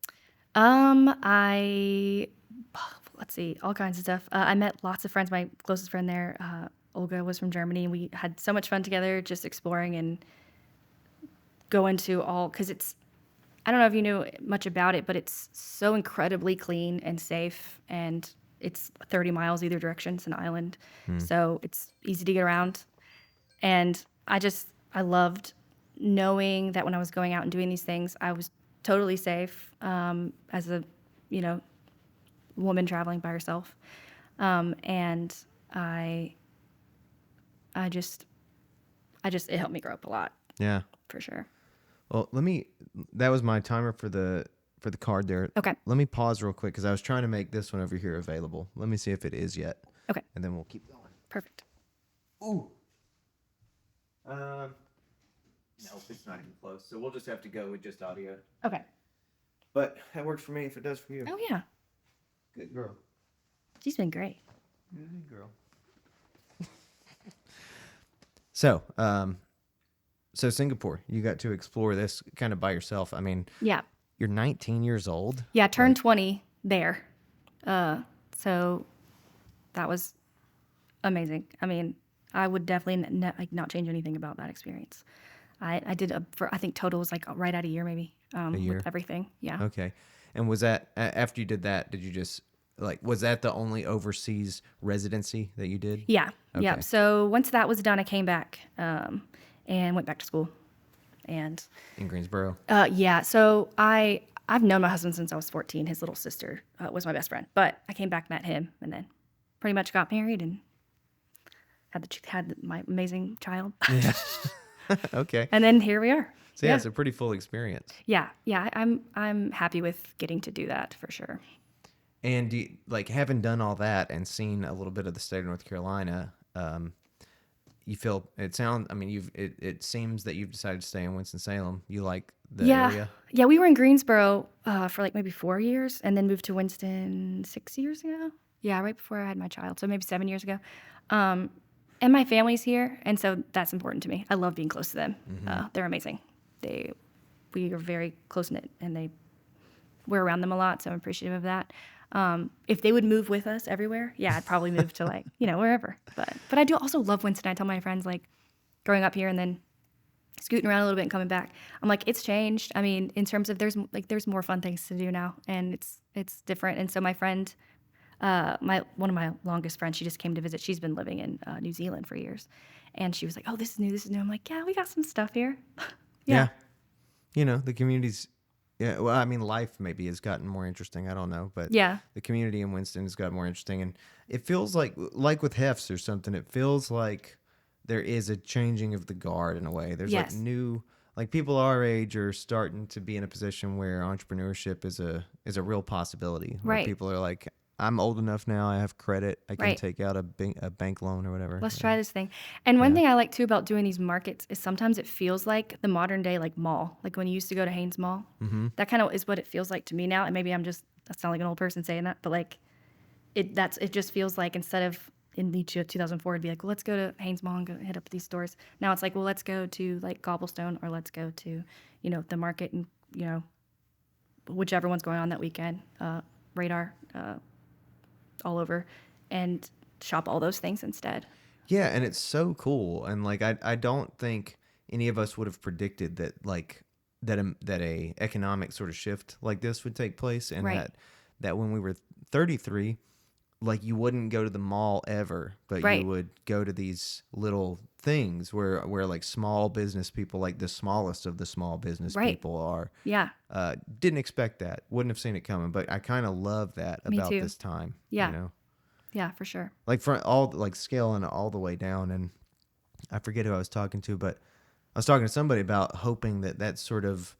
I let's see, all kinds of stuff. I met lots of friends. My closest friend there, Olga, was from Germany. We had so much fun together, just exploring and going to all because I don't know if you know much about it, but it's so incredibly clean and safe, and it's 30 miles either direction. It's an island, so it's easy to get around. And I loved knowing that when I was going out and doing these things, I was totally safe as a, you know, woman traveling by herself. And I just, it helped me grow up a lot Yeah. for sure. Well, that was my timer for the card there. Okay. Let me pause real quick because I was trying to make this one over here available. Let me see if it is yet. Okay. And then we'll keep going. Perfect. Ooh. No, it's not even close. So we'll just have to go with just audio. Okay. But that works for me if it does for you. Oh yeah. Good girl. She's been great. Good girl. So, so Singapore, you got to explore this kind of by yourself. I mean, Yeah. you're 19 years old. Yeah. Turned 20 there. So that was amazing. I mean, I would definitely not change anything about that experience. I did I think total was like right at a year maybe. A year? With everything. Yeah. Okay. And was that after you did that? Did you just was that the only overseas residency that you did? Yeah. Okay. Yeah. So once that was done, I came back and went back to school. And In Greensboro. yeah, so I've known my husband since I was 14. His little sister was my best friend, but I came back, met him, and then pretty much got married and had my amazing child. Yeah. Okay. And then here we are. So yeah, it's a pretty full experience. Yeah. I'm happy with getting to do that for sure. And having done all that and seen a little bit of the state of North Carolina, you feel it seems that you've decided to stay in Winston-Salem. You like the area? Yeah, we were in Greensboro for like maybe 4 years and then moved to Winston 6 years ago. Yeah, right before I had my child, so maybe 7 years ago. And my family's here, and so that's important to me. I love being close to them. They're amazing. We are very close-knit, and we're around them a lot, so I'm appreciative of that. If they would move with us everywhere, yeah, I'd probably move to wherever. But I do also love Winston. I tell my friends growing up here and then scooting around a little bit and coming back. I'm like, it's changed. I mean, in terms of there's more fun things to do now, and it's different. And so my friend, one of my longest friends, she just came to visit. She's been living in New Zealand for years, and she was like, "Oh, this is new. This is new." I'm like, "Yeah, we got some stuff here." Yeah. The community's. Yeah, well, I mean, life maybe has gotten more interesting. I don't know, but yeah, the community in Winston has got more interesting, and it feels like with Hefts or something. It feels like there is a changing of the guard in a way. There's Yes. new people our age are starting to be in a position where entrepreneurship is a real possibility. Where Right. people are like, I'm old enough now. I have credit. I can Right. take out a bank loan or whatever. Let's try this thing. And one thing I like too about doing these markets is sometimes it feels like the modern day mall, like when you used to go to Haynes Mall. Mm-hmm. That kind of is what it feels like to me now. And maybe I sound like an old person saying that, but it just feels like instead of in 2004, it'd be like, well, let's go to Haynes Mall and go hit up these stores. Now it's like, well, let's go to Cobblestone, or let's go to, the market, and, whichever one's going on that weekend, Radar, all over, and shop all those things instead. Yeah, and it's so cool. And I don't think any of us would have predicted that that a economic sort of shift like this would take place, and Right. that when we were 33, like you wouldn't go to the mall ever, but you Right. would go to these little things where like small business people, like the smallest of the small business Right. people are. Yeah. Didn't expect that, wouldn't have seen it coming, but I kind of love that Me about too. this time, Yeah. Yeah, for sure. like for all like scaling all the way down. And I forget who I was talking to, but I was talking to somebody about hoping that sort of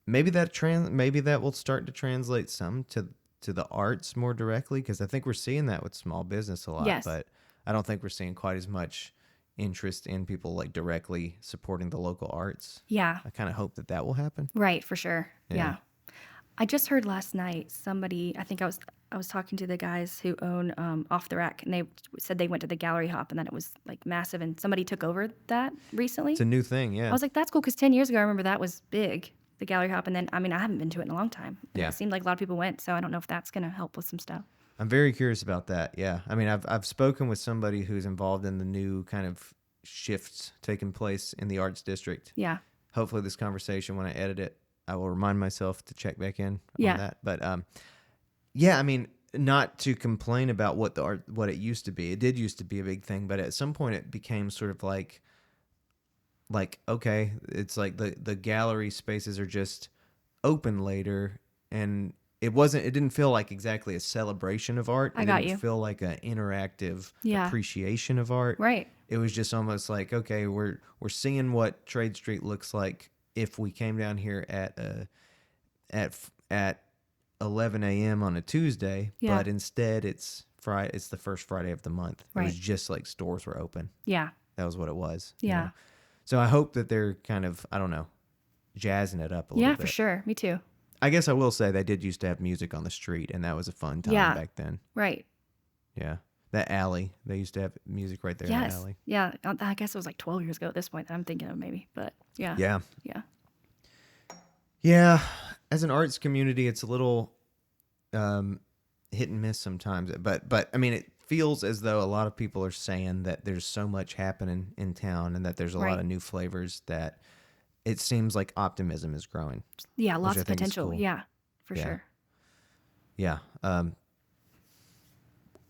maybe that will start to translate some to the arts more directly, because I think we're seeing that with small business a lot, Yes. but I don't think we're seeing quite as much interest in people like directly supporting the local arts. Yeah. I kind of hope that will happen. Right, for sure. Yeah. Yeah. I just heard last night somebody, I was talking to the guys who own Off the Rack, and they said they went to the gallery hop and that it was like massive, and somebody took over that It's recently. a new thing. I Yeah. was like, that's cool, because 10 years ago I remember that was big, the gallery hop, and then I mean I haven't been to it in a long time, and Yeah. it seemed like a lot of people went, so I don't know if that's gonna help with some stuff. I'm very curious about that. Yeah. I mean, I've spoken with somebody who's involved in the new kind of shifts taking place in the arts district. Yeah. Hopefully this conversation, when I edit it, I will remind myself to check back in Yeah. on that. But yeah, I mean, not to complain about what it used to be. It did used to be a big thing, but at some point it became sort of like okay, it's like the gallery spaces are just open later, and it didn't feel like exactly a celebration of art. I It got didn't you. feel like an interactive Yeah. appreciation of art. Right. It was just almost like, okay, we're seeing what Trade Street looks like if we came down here at 11 a.m. on a Tuesday, Yeah. but instead it's Friday. It's the first Friday of the month. It was Right. just like stores were open. Yeah. That was what it was. Yeah. So I hope that they're kind of, I don't know, jazzing it up a Yeah, little for bit. sure. Me too. I guess I will say they did used to have music on the street, and that was a fun time Yeah. back then. Right. Yeah. That alley, they used to have music right there in the Yes. alley. Yeah. I guess it was like 12 years ago at this point that I'm thinking of, maybe, but yeah. Yeah. Yeah. Yeah. As an arts community, it's a little hit and miss sometimes. But I mean, it feels as though a lot of people are saying that there's so much happening in town and that there's a lot Right. of new flavors that it seems like optimism is growing. Yeah. Lots I of think is potential. cool. Yeah. For Yeah. sure. Yeah.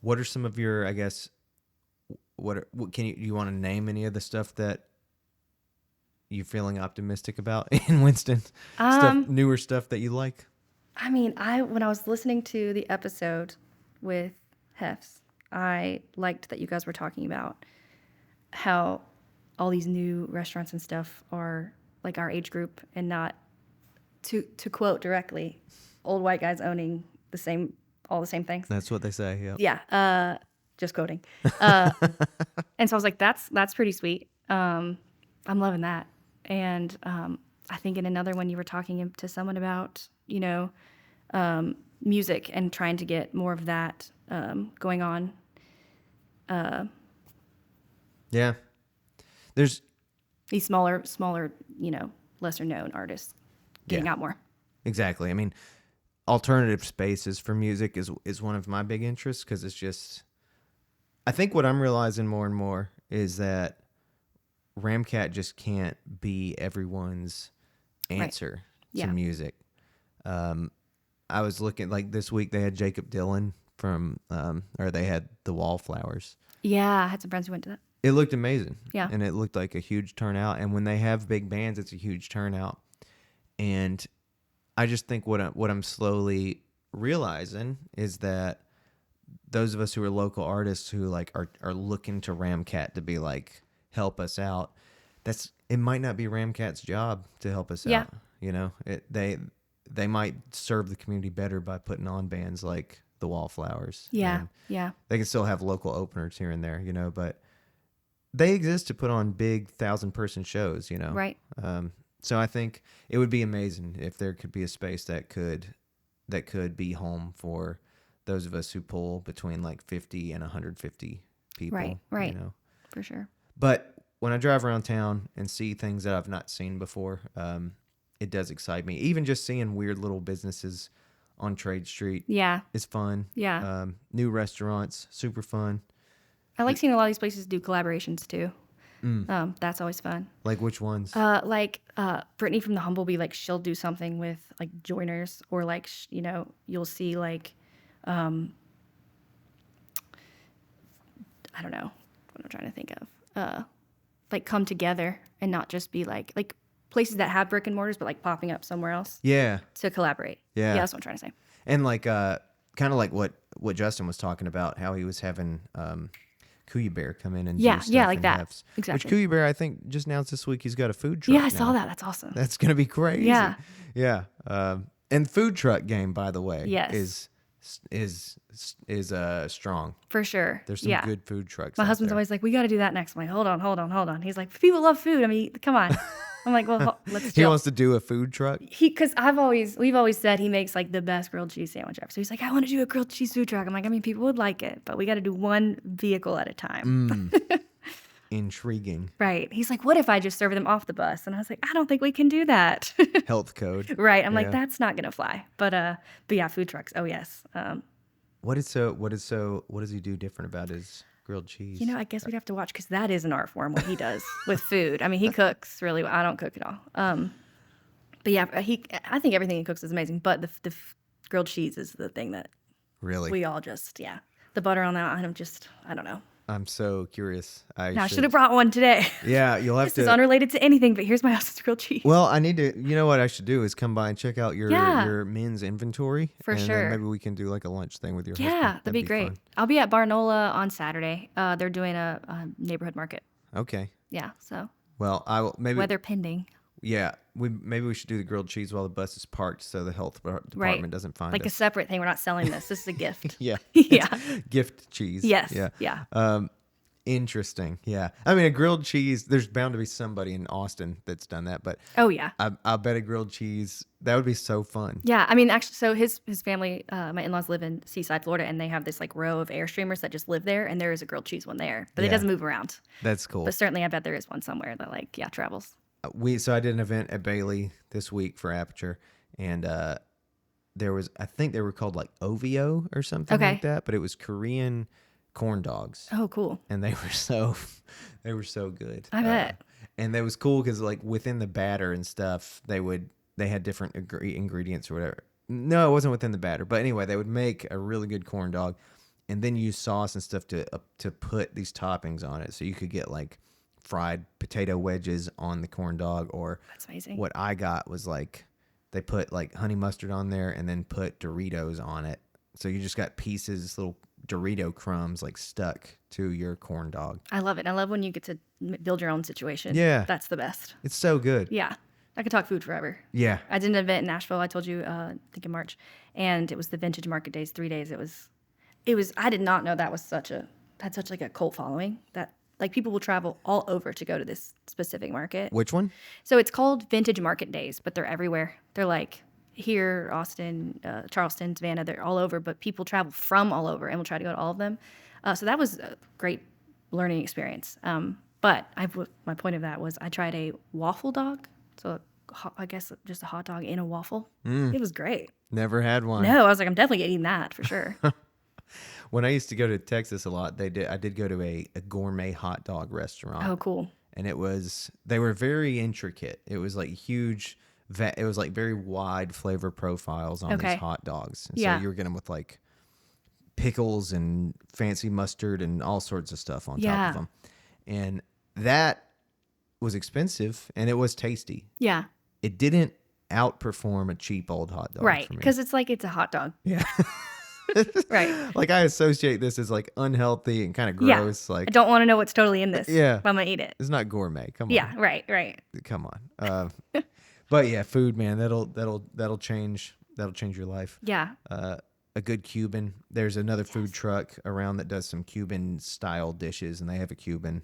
What are some of your, I guess, what can you want to name any of the stuff that you're feeling optimistic about in Winston? Newer stuff that you like? I mean, when I was listening to the episode with Hefs, I liked that you guys were talking about how all these new restaurants and stuff are like our age group, and not, to quote directly, old white guys owning all the same things. That's what they say. Yeah. Yeah, just quoting. And so I was like, that's pretty sweet. I'm loving that. And I think in another one you were talking to someone about, music and trying to get more of that going on. Yeah. There's These smaller, lesser known artists getting Yeah. out more. exactly. I mean, alternative spaces for music is one of my big interests, because it's just, I think what I'm realizing more and more is that Ramcat just can't be everyone's answer Yeah. to music. I was looking, like this week they had Jacob Dylan from, or they had the Wallflowers. Yeah, I had some friends who went to that. It looked amazing. Yeah. And it looked like a huge turnout. And when they have big bands, it's a huge turnout. And I just think what I'm slowly realizing is that those of us who are local artists who like are looking to Ramcat to be like, help us out, it might not be Ramcat's job to help us Yeah. out. They might serve the community better by putting on bands like the Wallflowers. Yeah. And Yeah. they can still have local openers here and there, but they exist to put on big 1,000-person shows, Right. So I think it would be amazing if there could be a space that could be home for those of us who pull between like 50 and 150 people. Right. For sure. But when I drive around town and see things that I've not seen before, it does excite me. Even just seeing weird little businesses on Trade Street Yeah. is fun. Yeah. New restaurants, super fun. I like seeing a lot of these places do collaborations too. That's always fun. Like which ones? Brittany from the Humblebee, like she'll do something with like joiners, or like you'll see like I don't know what I'm trying to think of. Like come together and not just be like places that have brick and mortars, but like popping up somewhere else Yeah. to collaborate. Yeah. Yeah, that's what I'm trying to say. And like kind of like what Justin was talking about, how he was having Kuya Bear come in and do stuff like in that. hefts. Exactly. Which Kuya Bear, I think, just announced this week he's got a food truck. Yeah, I saw that. That's awesome. That's gonna be crazy. Yeah. Yeah. And food truck game, by the way, Yes. is strong. For sure. There's some good food trucks. My out husband's there. always like, we got to do that next. I'm like, hold on. He's like, people love food. I mean, come on. I'm like, well, let's He chill. wants to do a food truck. Because we've always said he makes like the best grilled cheese sandwich ever. So he's like, I want to do a grilled cheese food truck. I'm like, I mean, people would like it, but we got to do one vehicle at a time. Intriguing. Right. He's like, what if I just serve them off the bus? And I was like, I don't think we can do that. Health code. Right. I'm Yeah. like, that's not gonna fly. But yeah, food trucks. Oh yes. What does he do different about his grilled cheese? I guess we'd have to watch, because that is an art form, what he does with food. I mean, he cooks really well. I don't cook at all. But yeah, I think everything he cooks is amazing. But the grilled cheese is the thing that Really? we all the butter on that. I don't know. I'm so curious. I should have brought one today. Yeah, you'll have This to. is unrelated to anything, but here's my house's grilled cheese. Well, I need to. You know what I should do is come by and check out your Yeah. men's inventory. For and sure. Then maybe we can do like a lunch thing with your husband. Yeah, that'd be great. fun. I'll be at Barnola on Saturday. They're doing a neighborhood market. Okay. Yeah, so Well, I will maybe. weather pending. Yeah, maybe we should do the grilled cheese while the bus is parked, so the health department doesn't find Like a us. separate thing. We're not selling this. This is a gift. Yeah. Yeah. Gift cheese. Yes. Yeah. Yeah. Interesting. Yeah. I mean, a grilled cheese. There's bound to be somebody in Austin that's done that, but Oh yeah. I bet a grilled cheese that would be so fun. Yeah. I mean, actually, so his family, my in-laws live in Seaside, Florida, and they have this like row of Airstreamers that just live there, and there is a grilled cheese one there, but it Yeah. doesn't move around. That's cool. But certainly, I bet there is one somewhere that travels. So I did an event at Bailey this week for Aperture, and there was, I think they were called like OVO or something Okay. like that, but it was Korean corn dogs, Oh, cool. and they were so good. I bet. And that was cool because like within the batter and stuff, they had different ingredients or whatever. No, it wasn't within the batter, but anyway, they would make a really good corn dog, and then use sauce and stuff to put these toppings on it. So you could get like fried potato wedges on the corn dog, or That's amazing. what I got was like they put like honey mustard on there and then put Doritos on it. So you just got pieces, little Dorito crumbs like stuck to your corn dog. I love it. I love when you get to build your own situation. Yeah. That's the best. It's so good. Yeah. I could talk food forever. Yeah. I did an event in Nashville, I told you, I think in March, and it was the Vintage Market Days, 3 days. It was, I did not know that was had such like a cult following, that like people will travel all over to go to this specific market. Which one? So it's called Vintage Market Days, but they're everywhere. They're like here, Austin, Charleston, Savannah, they're all over, but people travel from all over and will try to go to all of them. So that was a great learning experience. But my point of that was I tried a waffle dog. So I guess just a hot dog in a waffle. It was great. Never had one. No, I was like, I'm definitely eating that for sure. When I used to go to Texas a lot, I did go to a gourmet hot dog restaurant. Oh, cool. And they were very intricate. It was like huge, it was like very wide flavor profiles on Okay. these hot dogs. And Yeah. so you were getting them with like pickles and fancy mustard and all sorts of stuff on top Yeah. of them. And that was expensive and it was tasty. Yeah. It didn't outperform a cheap old hot dog. Right. for me. Because it's like it's a hot dog. Yeah. Right. Like I associate this as like unhealthy and kind of Yeah. gross. Like I don't want to know what's totally in this. Yeah. But I'm going to eat it. it's not gourmet. Come on. Yeah. Right. Come on. But yeah, food, man, that'll change your life. Yeah. A good Cuban. There's another food truck around that does some Cuban style dishes, and they have a Cuban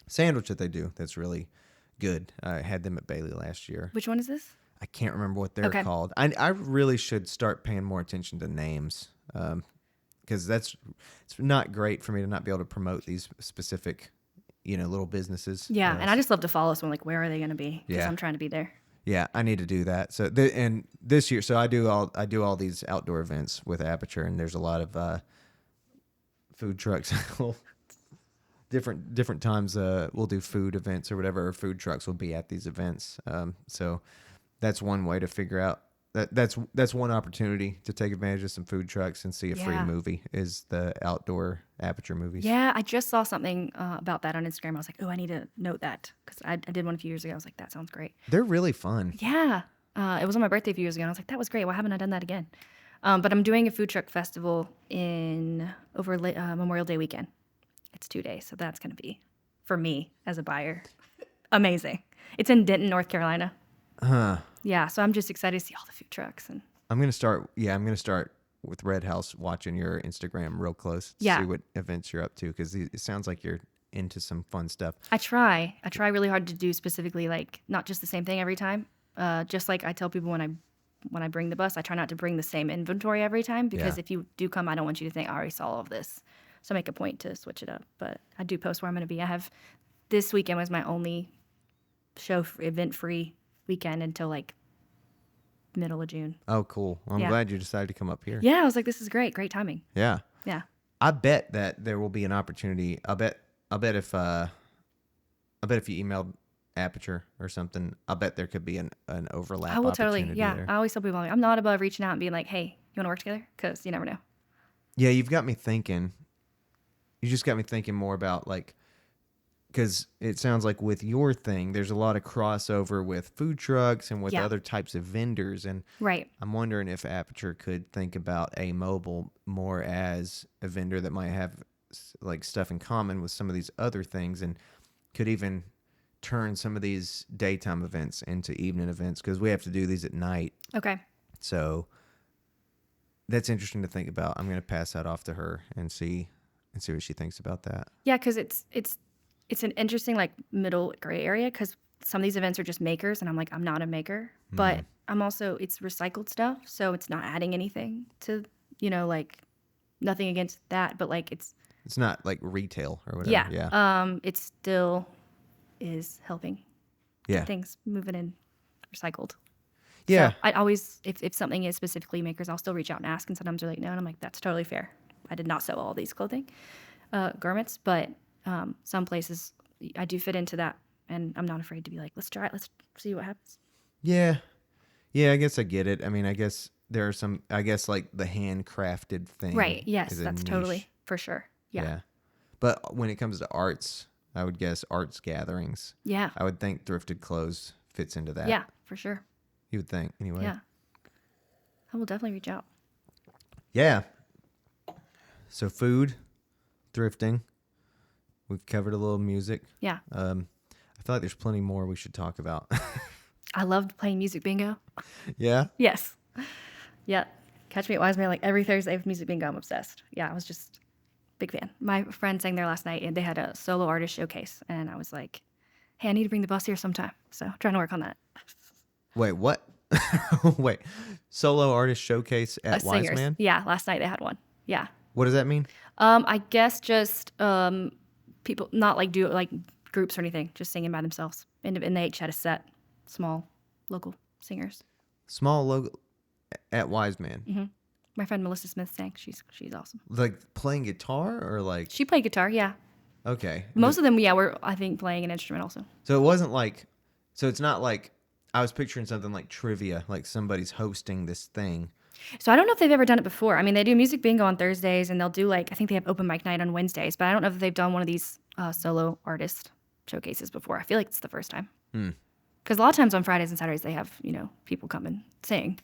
sandwich that they do that's really good. I had them at Bailey last year. Which one is this? I can't remember what they're Okay. called. I really should start paying more attention to names, because it's not great for me to not be able to promote these specific, little businesses. Yeah. And I just love to follow someone, like, where are they going to be? Because Yeah. I'm trying to be there. Yeah, I need to do that. So and this year, so I do all these outdoor events with Aperture, and there's a lot of food trucks. different times we'll do food events or whatever, or food trucks will be at these events. So that's one way to figure out that's one opportunity to take advantage of some food trucks and see a free Yeah. movie is the outdoor aperture movies. Yeah, I just saw something about that on Instagram. I was like, oh, I need to note that because I did one a few years ago. I was like, that sounds great. They're really fun. Yeah. It was on my birthday a few years ago, and I was like, that was great. Why haven't I done that again? But I'm doing a food truck festival over Memorial Day weekend. It's 2 days, so that's going to be, for me as a buyer, amazing. It's in Denton, North Carolina. Huh. Yeah, so I'm just excited to see all the food trucks. And I'm gonna start. Yeah, I'm gonna start with Red House watching your Instagram real close to Yeah. see what events you're up to because it sounds like you're into some fun stuff. I try really hard to do specifically like not just the same thing every time. Just like I tell people when I bring the bus, I try not to bring the same inventory every time because Yeah. if you do come, I don't want you to think I already saw all of this. So I make a point to switch it up. But I do post where I'm going to be. I have this weekend was my only event free weekend until like middle of June. Oh, cool. Well, I'm Yeah. glad you decided to come up here. Yeah, I was like, this is great timing. Yeah. Yeah. I bet that there will be an opportunity. I bet if you emailed Aperture or something, I bet there could be an overlap I will totally. opportunity Yeah, there. I always tell people I'm not above reaching out and being like, hey, you want to work together? Because you never know. Yeah, you've got me thinking. You just got me thinking more about like, because it sounds like with your thing, there's a lot of crossover with food trucks and with Yeah. other types of vendors, and Right. I'm wondering if Aperture could think about A Mobile more as a vendor that might have like stuff in common with some of these other things, and could even turn some of these daytime events into evening events because we have to do these at night. Okay. So that's interesting to think about. I'm going to pass that off to her and see what she thinks about that. Yeah, because it's an interesting like middle gray area because some of these events are just makers and I'm like I'm not a maker, but I'm also it's recycled stuff, so it's not adding anything to like nothing against that, but like it's not like retail or whatever. yeah. It still is helping Yeah. things moving in recycled. Yeah. So I always if something is specifically makers, I'll still reach out and ask, and sometimes they're like no, and I'm like that's totally fair. I did not sew all these clothing garments, but some places I do fit into that, and I'm not afraid to be like, let's try it. Let's see what happens. Yeah. Yeah, I guess I get it. I mean, I guess there are some, I guess like the handcrafted thing. Right. Yes, is a that's niche. totally for sure. Yeah. But when it comes to arts, I would guess arts gatherings. Yeah. I would think thrifted clothes fits into that. Yeah, for sure. You would think, anyway. Yeah. I will definitely reach out. Yeah. So food, thrifting. We've covered a little music. Yeah. I feel like there's plenty more we should talk about. I loved playing music bingo. Yeah? Yes. Yeah. Catch me at Wiseman like every Thursday with music bingo. I'm obsessed. Yeah, I was just big fan. My friend sang there last night and they had a solo artist showcase. And I was like, hey, I need to bring the bus here sometime. So trying to work on that. Wait, what? Wait. Solo artist showcase at Singers. Wiseman? Yeah, last night they had one. Yeah. What does that mean? I guess just people not like do like groups or anything, just singing by themselves. And they each had a set, small local singers. Small logo at Wiseman. My friend Melissa Smith sang. She's awesome. Like playing guitar or like, She played guitar, yeah. okay. Most of them, yeah, were I think playing an instrument also. So it wasn't like, so it's not like, I was picturing something like trivia, like somebody's hosting this thing. So I don't know if they've ever done it before. I mean, they do music bingo on Thursdays, and they'll do like I think they have open mic night on Wednesdays. But I don't know if they've done one of these solo artist showcases before. I feel like it's the first time. Because a lot of times on Fridays and Saturdays they have people come and sing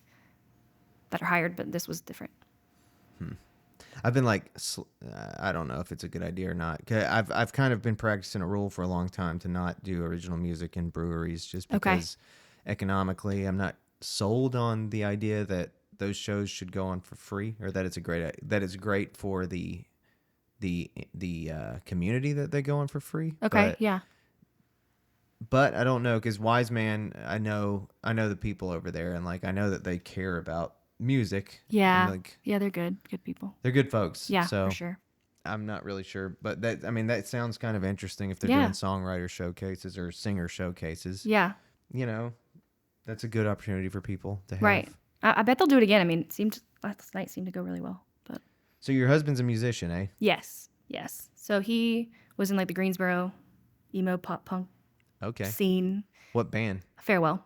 that are hired, but this was different. I've been like, I don't know if it's a good idea or not. 'Cause I've kind of been practicing a rule for a long time to not do original music in breweries, just because economically I'm not sold on the idea that those shows should go on for free, or that it's great for the community that they go on for free. Okay, yeah. But I don't know, because Wiseman, I know the people over there, and like I know that they care about music. Yeah. and, like, Yeah, they're good people. they're good folks. Yeah, so for sure. I'm not really sure, but that sounds kind of interesting if they're Yeah. doing songwriter showcases or singer showcases. Yeah. That's a good opportunity for people to have. Right. I bet they'll do it again. I mean, last night seemed to go really well. But So your husband's a musician, eh? yes. So Was in like the Greensboro emo pop punk Okay. scene. What band? Farewell.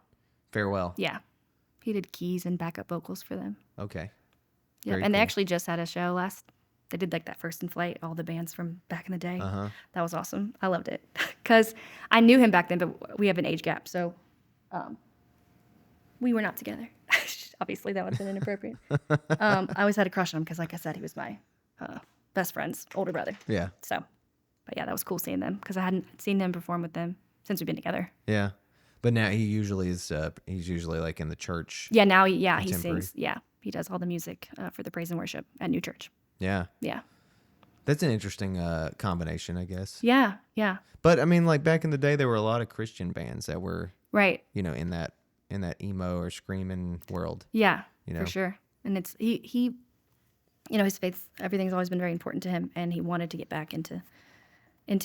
Farewell. Yeah. He did keys and backup vocals for them. Okay. Yep. Very And they cool. actually just had a show they did like that First in Flight, all the bands from back in the day. Uh-huh. That was awesome. I loved it. Because I knew him back then, but we have an age gap. So we were not together. Obviously, that would have been inappropriate. I always had a crush on him because, like I said, he was my best friend's older brother. Yeah. So, but yeah, that was cool seeing them because I hadn't seen him perform with them since we've been together. Yeah. But now he usually is, he's usually like in the church. Yeah, now, he Contemporary. sings. Yeah, he does all the music for the praise and worship at New Church. Yeah. Yeah. That's an interesting combination, I guess. Yeah, yeah. But I mean, like back in the day, there were a lot of Christian bands that were, Right. you know, in that emo or screaming world. Yeah, You know? for sure. And it's he you know, his faith, everything's always been very important to him, and he wanted to get back into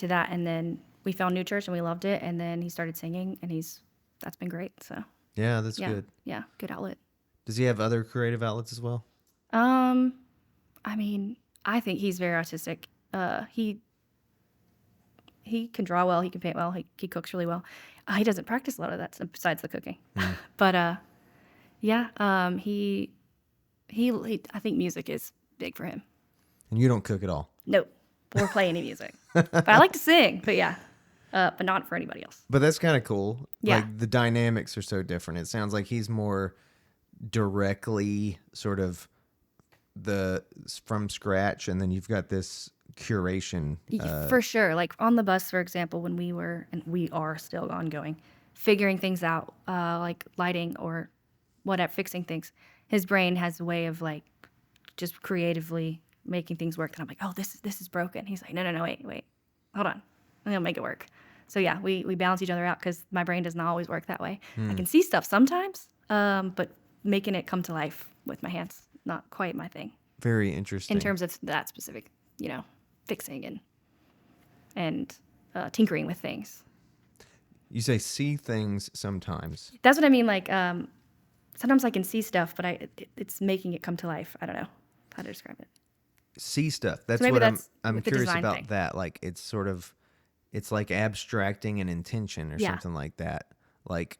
that. And then we found New Church and we loved it, and then he started singing, and that's been great. So Yeah, that's yeah, good. yeah, good outlet. Does he have other creative outlets as well? I mean, I think he's very artistic. He can draw well, he can paint well, he cooks really well. He doesn't practice a lot of that besides the cooking. But yeah, he I think music is big for him. And you don't cook at all. Nope, or play any music. But I like to sing. But yeah, but not for anybody else. But that's kind of cool. Yeah. Like the dynamics are so different. It sounds like he's more directly sort of from scratch, and then you've got this curation. For sure. Like on the bus, for example, when we are still ongoing, figuring things out, like lighting or whatever, fixing things. His brain has a way of like just creatively making things work. And I'm like, oh, this is broken. He's like, no, wait, hold on, I'm gonna make it work. So yeah, we balance each other out because my brain doesn't always work that way. I can see stuff sometimes, but making it come to life with my hands, not quite my thing. Very interesting. In terms of that specific, fixing and tinkering with things. You say see things sometimes. That's what I mean. Like sometimes I can see stuff, but it's making it come to life. I don't know how to describe it. See stuff. That's maybe what that's I'm with the curious design about thing. that. Like it's like abstracting an intention or Yeah. something like that. Like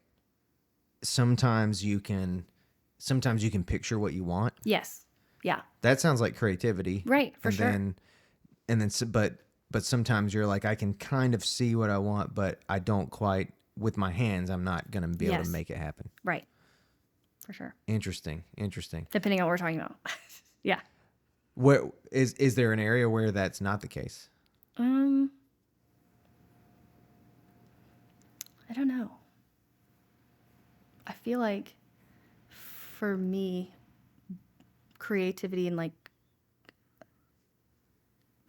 sometimes you can picture what you want. Yes. Yeah. That sounds like creativity. Right. For and sure. But sometimes you're like, I can kind of see what I want, but I don't quite, with my hands, I'm not going to be able Yes. to make it happen. Right. For sure. Interesting. Depending on what we're talking about. Yeah. Where is there an area where that's not the case? I don't know. I feel like for me, creativity and like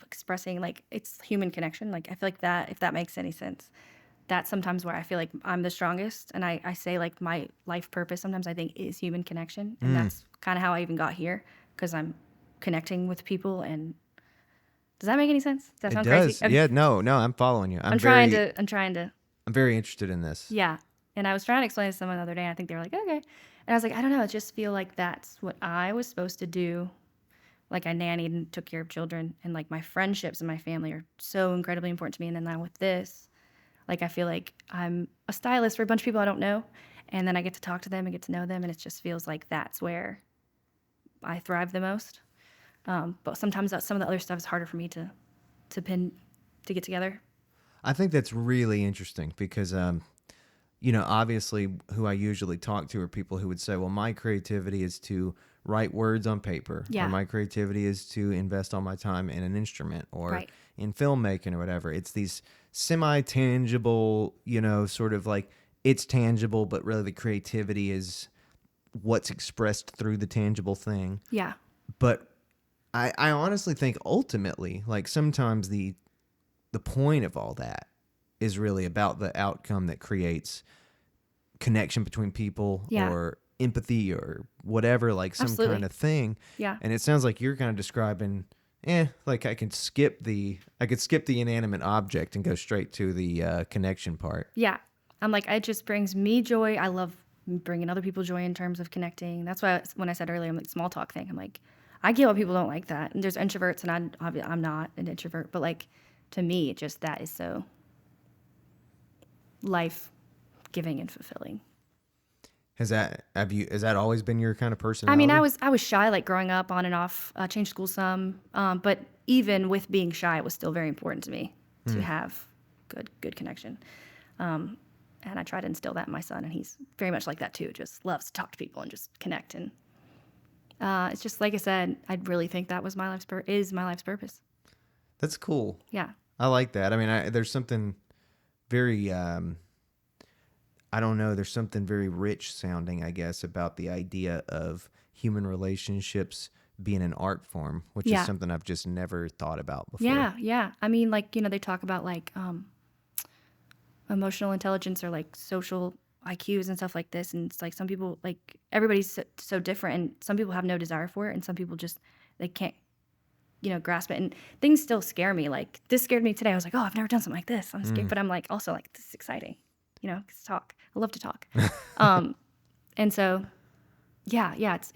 expressing, like it's human connection. Like I feel like that, if that makes any sense, that's sometimes where I feel like I'm the strongest. And I say like my life purpose sometimes I think is human connection. And that's kind of how I even got here because I'm connecting with people. And does that make any sense? Does that It sound does. crazy? Yeah, no, I'm following you. I'm trying to. I'm very interested in this. Yeah. And I was trying to explain to someone the other day, and I think they were like, okay. And I was like, I don't know. I just feel like that's what I was supposed to do. Like I nannied and took care of children, and like my friendships and my family are so incredibly important to me. And then now with this, like I feel like I'm a stylist for a bunch of people I don't know. And then I get to talk to them and get to know them. And it just feels like that's where I thrive the most. But sometimes some of the other stuff is harder for me to get together. I think that's really interesting because, obviously who I usually talk to are people who would say, well, my creativity is to write words on paper. Yeah. Or my creativity is to invest all my time in an instrument or Right. in filmmaking or whatever. It's these semi-tangible, sort of like it's tangible, but really the creativity is what's expressed through the tangible thing. Yeah. But I honestly think ultimately, like sometimes the point of all that is really about the outcome that creates connection between people Yeah. or empathy or whatever, like some Absolutely. kind of thing. Yeah. And it sounds like you're kind of describing, like I could skip the inanimate object and go straight to the connection part. Yeah. I'm like, it just brings me joy. I love bringing other people joy in terms of connecting. That's why when I said earlier, I'm like small talk thing. I'm like, I get why people don't like that. And there's introverts, and I'm not an introvert, but like to me, just that is so life giving and fulfilling. Has that always been your kind of I mean, personality? I was shy, like growing up on and off, changed school some, but even with being shy, it was still very important to me to have good connection. And I try to instill that in my son, and he's very much like that too. Just loves to talk to people and just connect. And it's just like I said, I really think that was is my life's purpose. That's cool. Yeah, I like that. I mean, there's something very I don't know, there's something very rich sounding, I guess, about the idea of human relationships being an art form, which is yeah, something I've just never thought about before. yeah. I mean, like they talk about like emotional intelligence or like social IQs and stuff like this, and it's like some people like everybody's so different, and some people have no desire for it, and some people just they can't grasp it, and things still scare me. Like this scared me today. I was like, oh, I've never done something like this. I'm scared, but I'm like also like this is exciting, 'cause talk. I love to talk, and so yeah, it's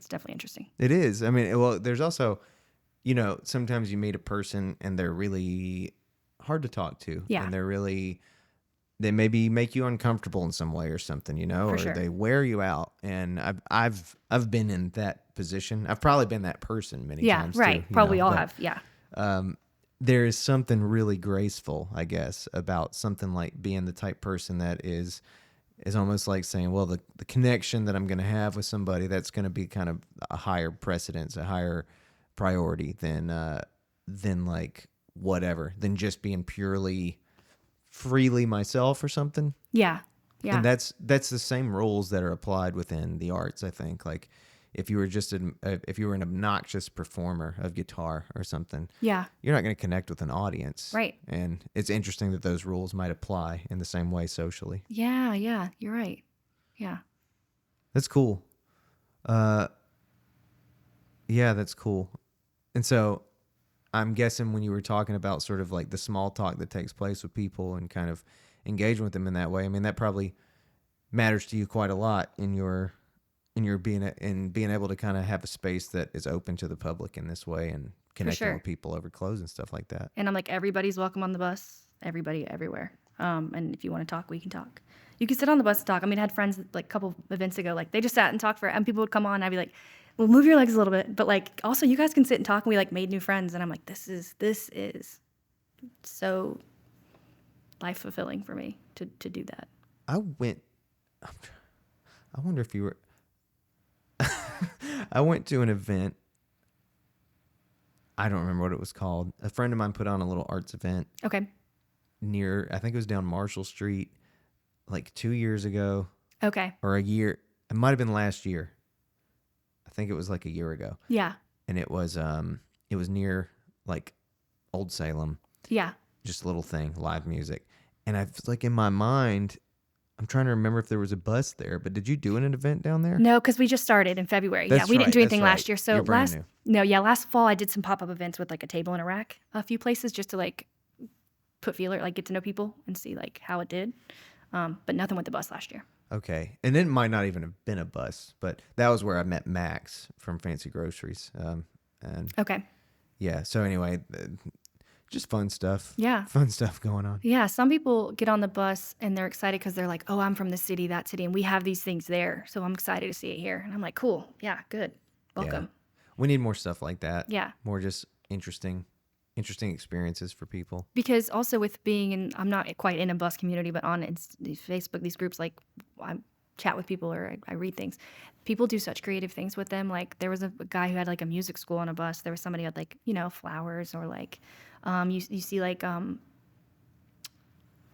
definitely interesting. It is. I mean, well, there's also, sometimes you meet a person and they're really hard to talk to, Yeah, and they maybe make you uncomfortable in some way or something, for or sure. they wear you out. And I've been in that position. I've probably been that person many Yeah, times too, right. Probably all but have. Yeah, there is something really graceful, I guess, about something like being the type person that is almost like saying, well, the connection that I'm going to have with somebody, that's going to be kind of a higher precedence, a higher priority than like whatever, than just being purely freely myself or something. yeah, And yeah, that's the same rules that are applied within the arts, I think. Like if you were if you were an obnoxious performer of guitar or something, yeah. you're not going to connect with an audience. Right. And it's interesting that those rules might apply in the same way socially. Yeah. You're right. Yeah. That's cool. Uh, yeah, that's cool. And so I'm guessing when you were talking about sort of like the small talk that takes place with people and kind of engaging with them in that way, I mean, that probably matters to you quite a lot in your being able to kind of have a space that is open to the public in this way and For connecting sure. with people over clothes and stuff like that. And I'm like, everybody's welcome on the bus. Everybody, everywhere. And if you want to talk, we can talk. You can sit on the bus and talk. I mean, I had friends like a couple events ago, like they just sat and talked and people would come on. And I'd be like, well, move your legs a little bit, but like also you guys can sit and talk. And we like made new friends, and I'm like, this is so life fulfilling for me to do that. I went. I wonder if you were. I went to an event. I don't remember what it was called. A friend of mine put on a little arts event Okay. near, I think it was down Marshall Street, like 2 years ago Okay. or a year. It might have been last year. I think it was like a year ago, Yeah. and it was near like Old Salem, Yeah. just a little thing, live music, and I was like in my mind, I'm trying to remember if there was a bus there. But did you do an event down there? No, because we just started in February. Yeah, That's we didn't right. do That's anything right. last year. So You're brand new. last fall I did some pop up events with like a table and a rack, a few places just to like put feeler, like get to know people and see like how it did. But nothing with the bus last year. Okay, and it might not even have been a bus, but that was where I met Max from Fancy Groceries. And Okay. yeah, so anyway, just fun stuff. Yeah. Fun stuff going on. Yeah. Some people get on the bus and they're excited because they're like, oh, I'm from this city, that city, and we have these things there. So I'm excited to see it here. And I'm like, cool. Yeah, good. Welcome. We need more stuff like that. Yeah. More just interesting experiences for people. Because also with being I'm not quite in a bus community, but on Facebook, these groups, like I chat with people or I read things. People do such creative things with them. Like there was a guy who had like a music school on a bus. There was somebody who had like, flowers or like, you see like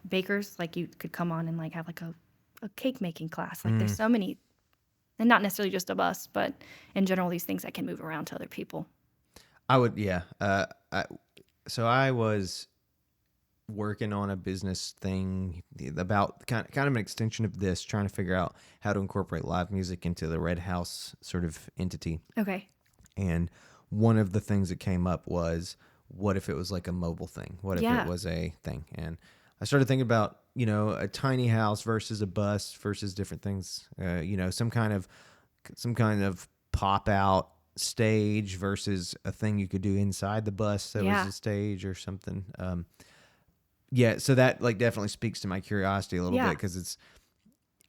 bakers, like you could come on and like have like a cake making class. Like there's so many, and not necessarily just a bus, but in general, these things that can move around to other people. I would, yeah. So I was working on a business thing about kind of an extension of this, trying to figure out how to incorporate live music into the Red House sort of entity. Okay. And one of the things that came up was, what if it was like a mobile thing? What if Yeah. it was a thing? And I started thinking about, a tiny house versus a bus versus different things. Some kind of pop out stage versus a thing you could do inside the bus that was Yeah. a stage or something. Yeah, so that like definitely speaks to my curiosity a little bit Yeah. because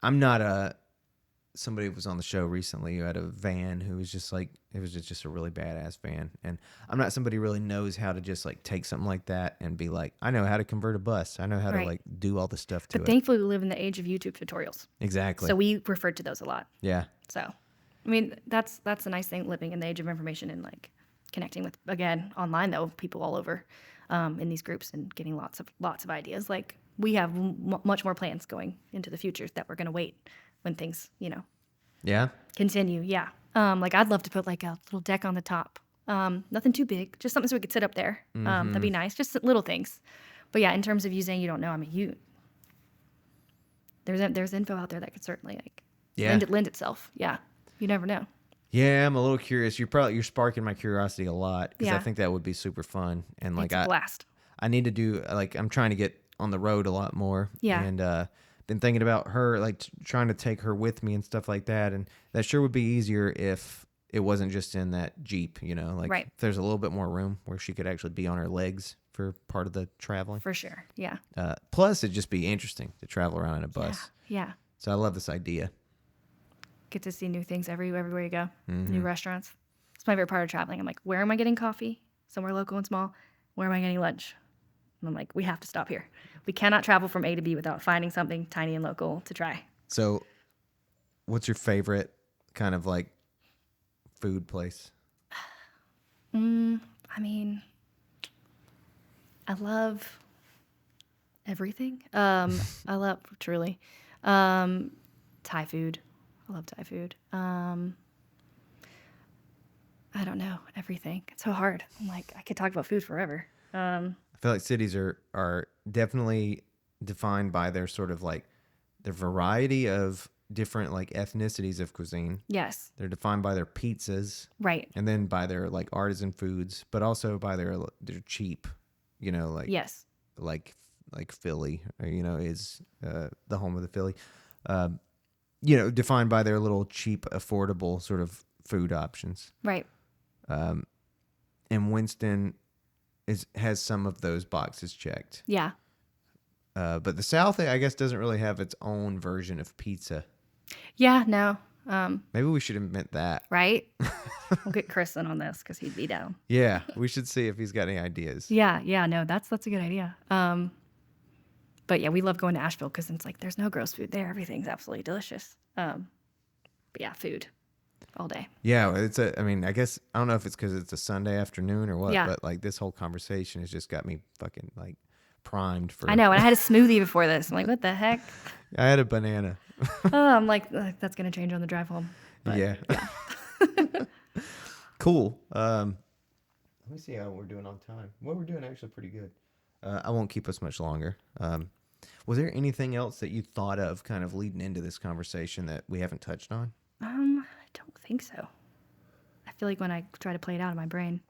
I'm not a somebody was on the show recently who had a van who was just like it was just a really badass van, and I'm not somebody who really knows how to just like take something like that and be like, I know how to convert a bus, I know how to Right. like do all the stuff to But it. thankfully, we live in the age of YouTube tutorials. Exactly. So we referred to those a lot. Yeah. So, I mean, that's a nice thing living in the age of information and like connecting with, again, online though, people all over in these groups and getting lots of ideas. Like we have much more plans going into the future that we're going to wait when things, Yeah. continue. Yeah. Like I'd love to put like a little deck on the top. Nothing too big, just something so we could sit up there. That'd be nice. Just little things. But yeah, in terms of you saying you don't know, I mean, there's info out there that could certainly like Yeah. lend itself. Yeah. You never know. Yeah, I'm a little curious. You're sparking my curiosity a lot because I Yeah. think that would be super fun. And like It's a blast. I need to do like I'm trying to get on the road a lot more. Yeah. And been thinking about her like trying to take her with me and stuff like that. And that sure would be easier if it wasn't just in that Jeep. Like Right. if there's a little bit more room where she could actually be on her legs for part of the traveling. For sure. Yeah. Plus, it'd just be interesting to travel around in a bus. Yeah. So I love this idea. Get to see new things everywhere you go. Mm-hmm. New restaurants. It's my favorite part of traveling. I'm like, where am I getting coffee? Somewhere local and small. Where am I getting lunch? And I'm like, we have to stop here. We cannot travel from A to B without finding something tiny and local to try. So, what's your favorite kind of like food place? I mean, I love everything. I love truly Thai food. I love Thai food. I don't know, everything. It's so hard. I'm like, I could talk about food forever. I feel like cities are definitely defined by their sort of like their variety of different like ethnicities of cuisine. Yes. They're defined by their pizzas, Right. and then by their like artisan foods, but also by their cheap, like Yes. like Philly, is the home of the Philly. Defined by their little cheap, affordable sort of food options. Right. And Winston has some of those boxes checked. Yeah. But the South, I guess, doesn't really have its own version of pizza. Yeah. No. Maybe we should invent that. Right. We'll get Chris in on this because he'd be down. Yeah, we should see if he's got any ideas. Yeah. Yeah. No, that's a good idea. But yeah, we love going to Asheville because it's like there's no gross food there. Everything's absolutely delicious. But yeah, food all day. Yeah, I guess, I don't know if it's because it's a Sunday afternoon or what, Yeah. but like this whole conversation has just got me fucking like primed for. I know. And I had a smoothie before this. I'm like, what the heck? I had a banana. I'm like, that's going to change on the drive home. But, Yeah. Cool. Let me see how we're doing on time. Well, we're doing actually pretty good. I won't keep us much longer. Was there anything else that you thought of kind of leading into this conversation that we haven't touched on? I don't think so. I feel like when I try to play it out in my brain,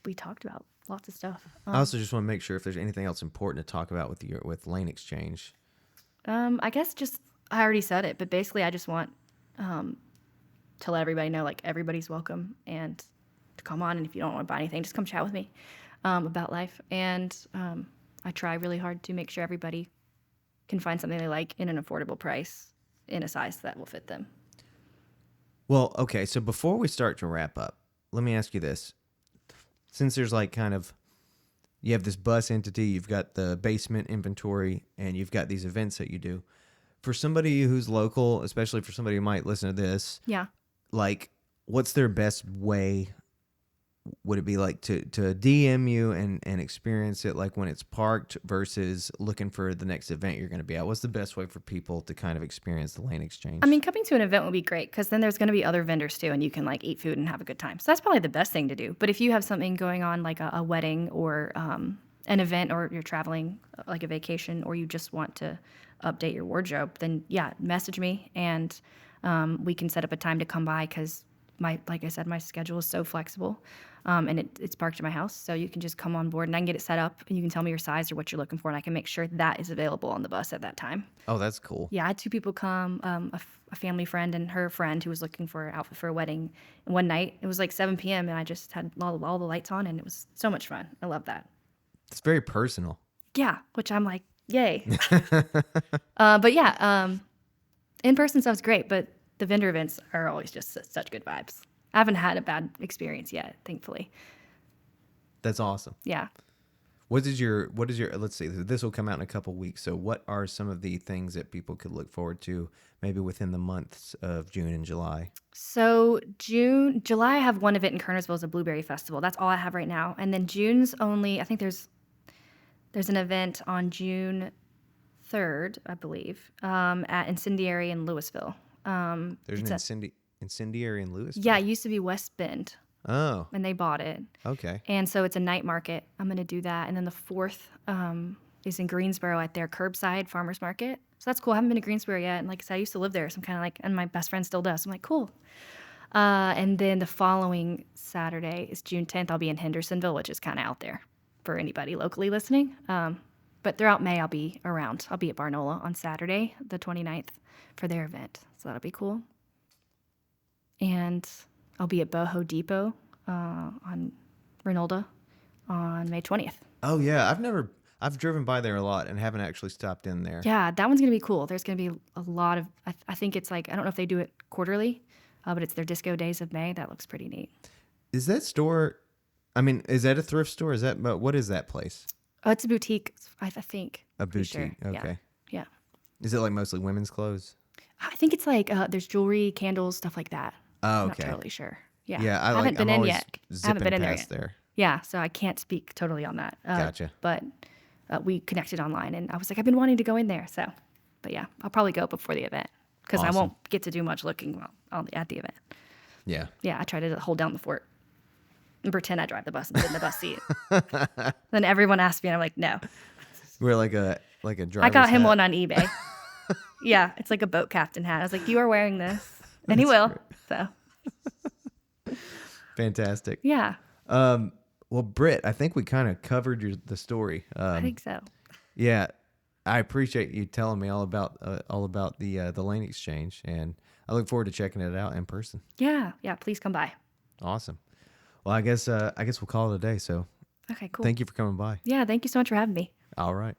we talked about lots of stuff. I also just want to make sure if there's anything else important to talk about with Lane Exchange. I guess I already said it, but basically I just want to let everybody know, like, everybody's welcome and to come on. And if you don't want to buy anything, just come chat with me about life. And I try really hard to make sure everybody can find something they like in an affordable price in a size that will fit them. Well, okay, so before we start to wrap up, let me ask you this. Since there's like kind of, you have this bus entity, you've got the basement inventory, and you've got these events that you do. For somebody who's local, especially for somebody who might listen to this, Yeah. like, what's their best way? Would it be like to DM you and experience it like when it's parked versus looking for the next event you're going to be at? What's the best way for people to kind of experience the Lane Exchange? I mean, coming to an event would be great because then there's going to be other vendors too, and you can like eat food and have a good time. So that's probably the best thing to do. But if you have something going on like a wedding or an event, or you're traveling like a vacation, or you just want to update your wardrobe, then yeah, message me and we can set up a time to come by because like I said, my schedule is so flexible, and it's parked at my house, so you can just come on board and I can get it set up, and you can tell me your size or what you're looking for, and I can make sure that is available on the bus at that time. Oh, that's cool. Yeah, I had 2 people come, a family friend and her friend who was looking for an outfit for a wedding. And one night, it was like 7 p.m. and I just had all the lights on, and it was so much fun. I love that. It's very personal. Yeah, which I'm like, yay. But yeah, in-person stuff's great, but the vendor events are always just such good vibes. I haven't had a bad experience yet, thankfully. That's awesome. Yeah. What is your, let's see, this will come out in a couple weeks. So what are some of the things that people could look forward to maybe within the months of June and July? So July, I have one event in Kernersville as a blueberry festival. That's all I have right now. And then June's only, I think there's an event on June 3rd, I believe, at Incendiary in Louisville. There's it's an incendiary in Louisville? Yeah, it used to be West Bend, Oh, and they bought it. okay. And so it's a night market. I'm going to do that. And then the 4th is in Greensboro at their curbside farmers market. So that's cool. I haven't been to Greensboro yet. And like I said, I used to live there. So I'm kind of like, and my best friend still does. So I'm like, cool. And then the following Saturday is June 10th. I'll be in Hendersonville, which is kind of out there for anybody locally listening. But throughout May, I'll be around. I'll be at Barnola on Saturday, the 29th, for their event. So that'll be cool. And I'll be at Boho Depot on Renolda on May 20th. Oh yeah, I've driven by there a lot and haven't actually stopped in there. Yeah, that one's going to be cool. There's going to be a lot of, I think it's like, I don't know if they do it quarterly, but it's their Disco Days of May. That looks pretty neat. Is that store, I mean, is that a thrift store? What is that place? Oh, it's a boutique, I think. A Pretty boutique, sure. okay. Yeah. Is it like mostly women's clothes? I think it's like there's jewelry, candles, stuff like that. Oh, I'm okay. not totally sure. Yeah. Yeah, I haven't been I'm in always yet. I zipping haven't been in there past yet. there. Yeah, so I can't speak totally on that. Gotcha. But we connected online, and I was like, I've been wanting to go in there. So, but yeah, I'll probably go before the event because I Awesome. won't get to do much looking at the event. Yeah. Yeah, I try to hold down the fort and pretend I drive the bus and sit in the bus seat. Then everyone asks me, and I'm like, no. We're like a driver's I got him hat. one on eBay. Yeah, it's like a boat captain hat. I was like, you are wearing this, and he will. So Fantastic. yeah, Well, Britt, I think we kind of covered the story. I think so. Yeah, I appreciate you telling me all about the lane exchange, and I look forward to checking it out in person. Yeah, please come by. Awesome. Well, I guess we'll call it a day. So Okay, cool. thank you for coming by. Yeah, thank you so much for having me. All right.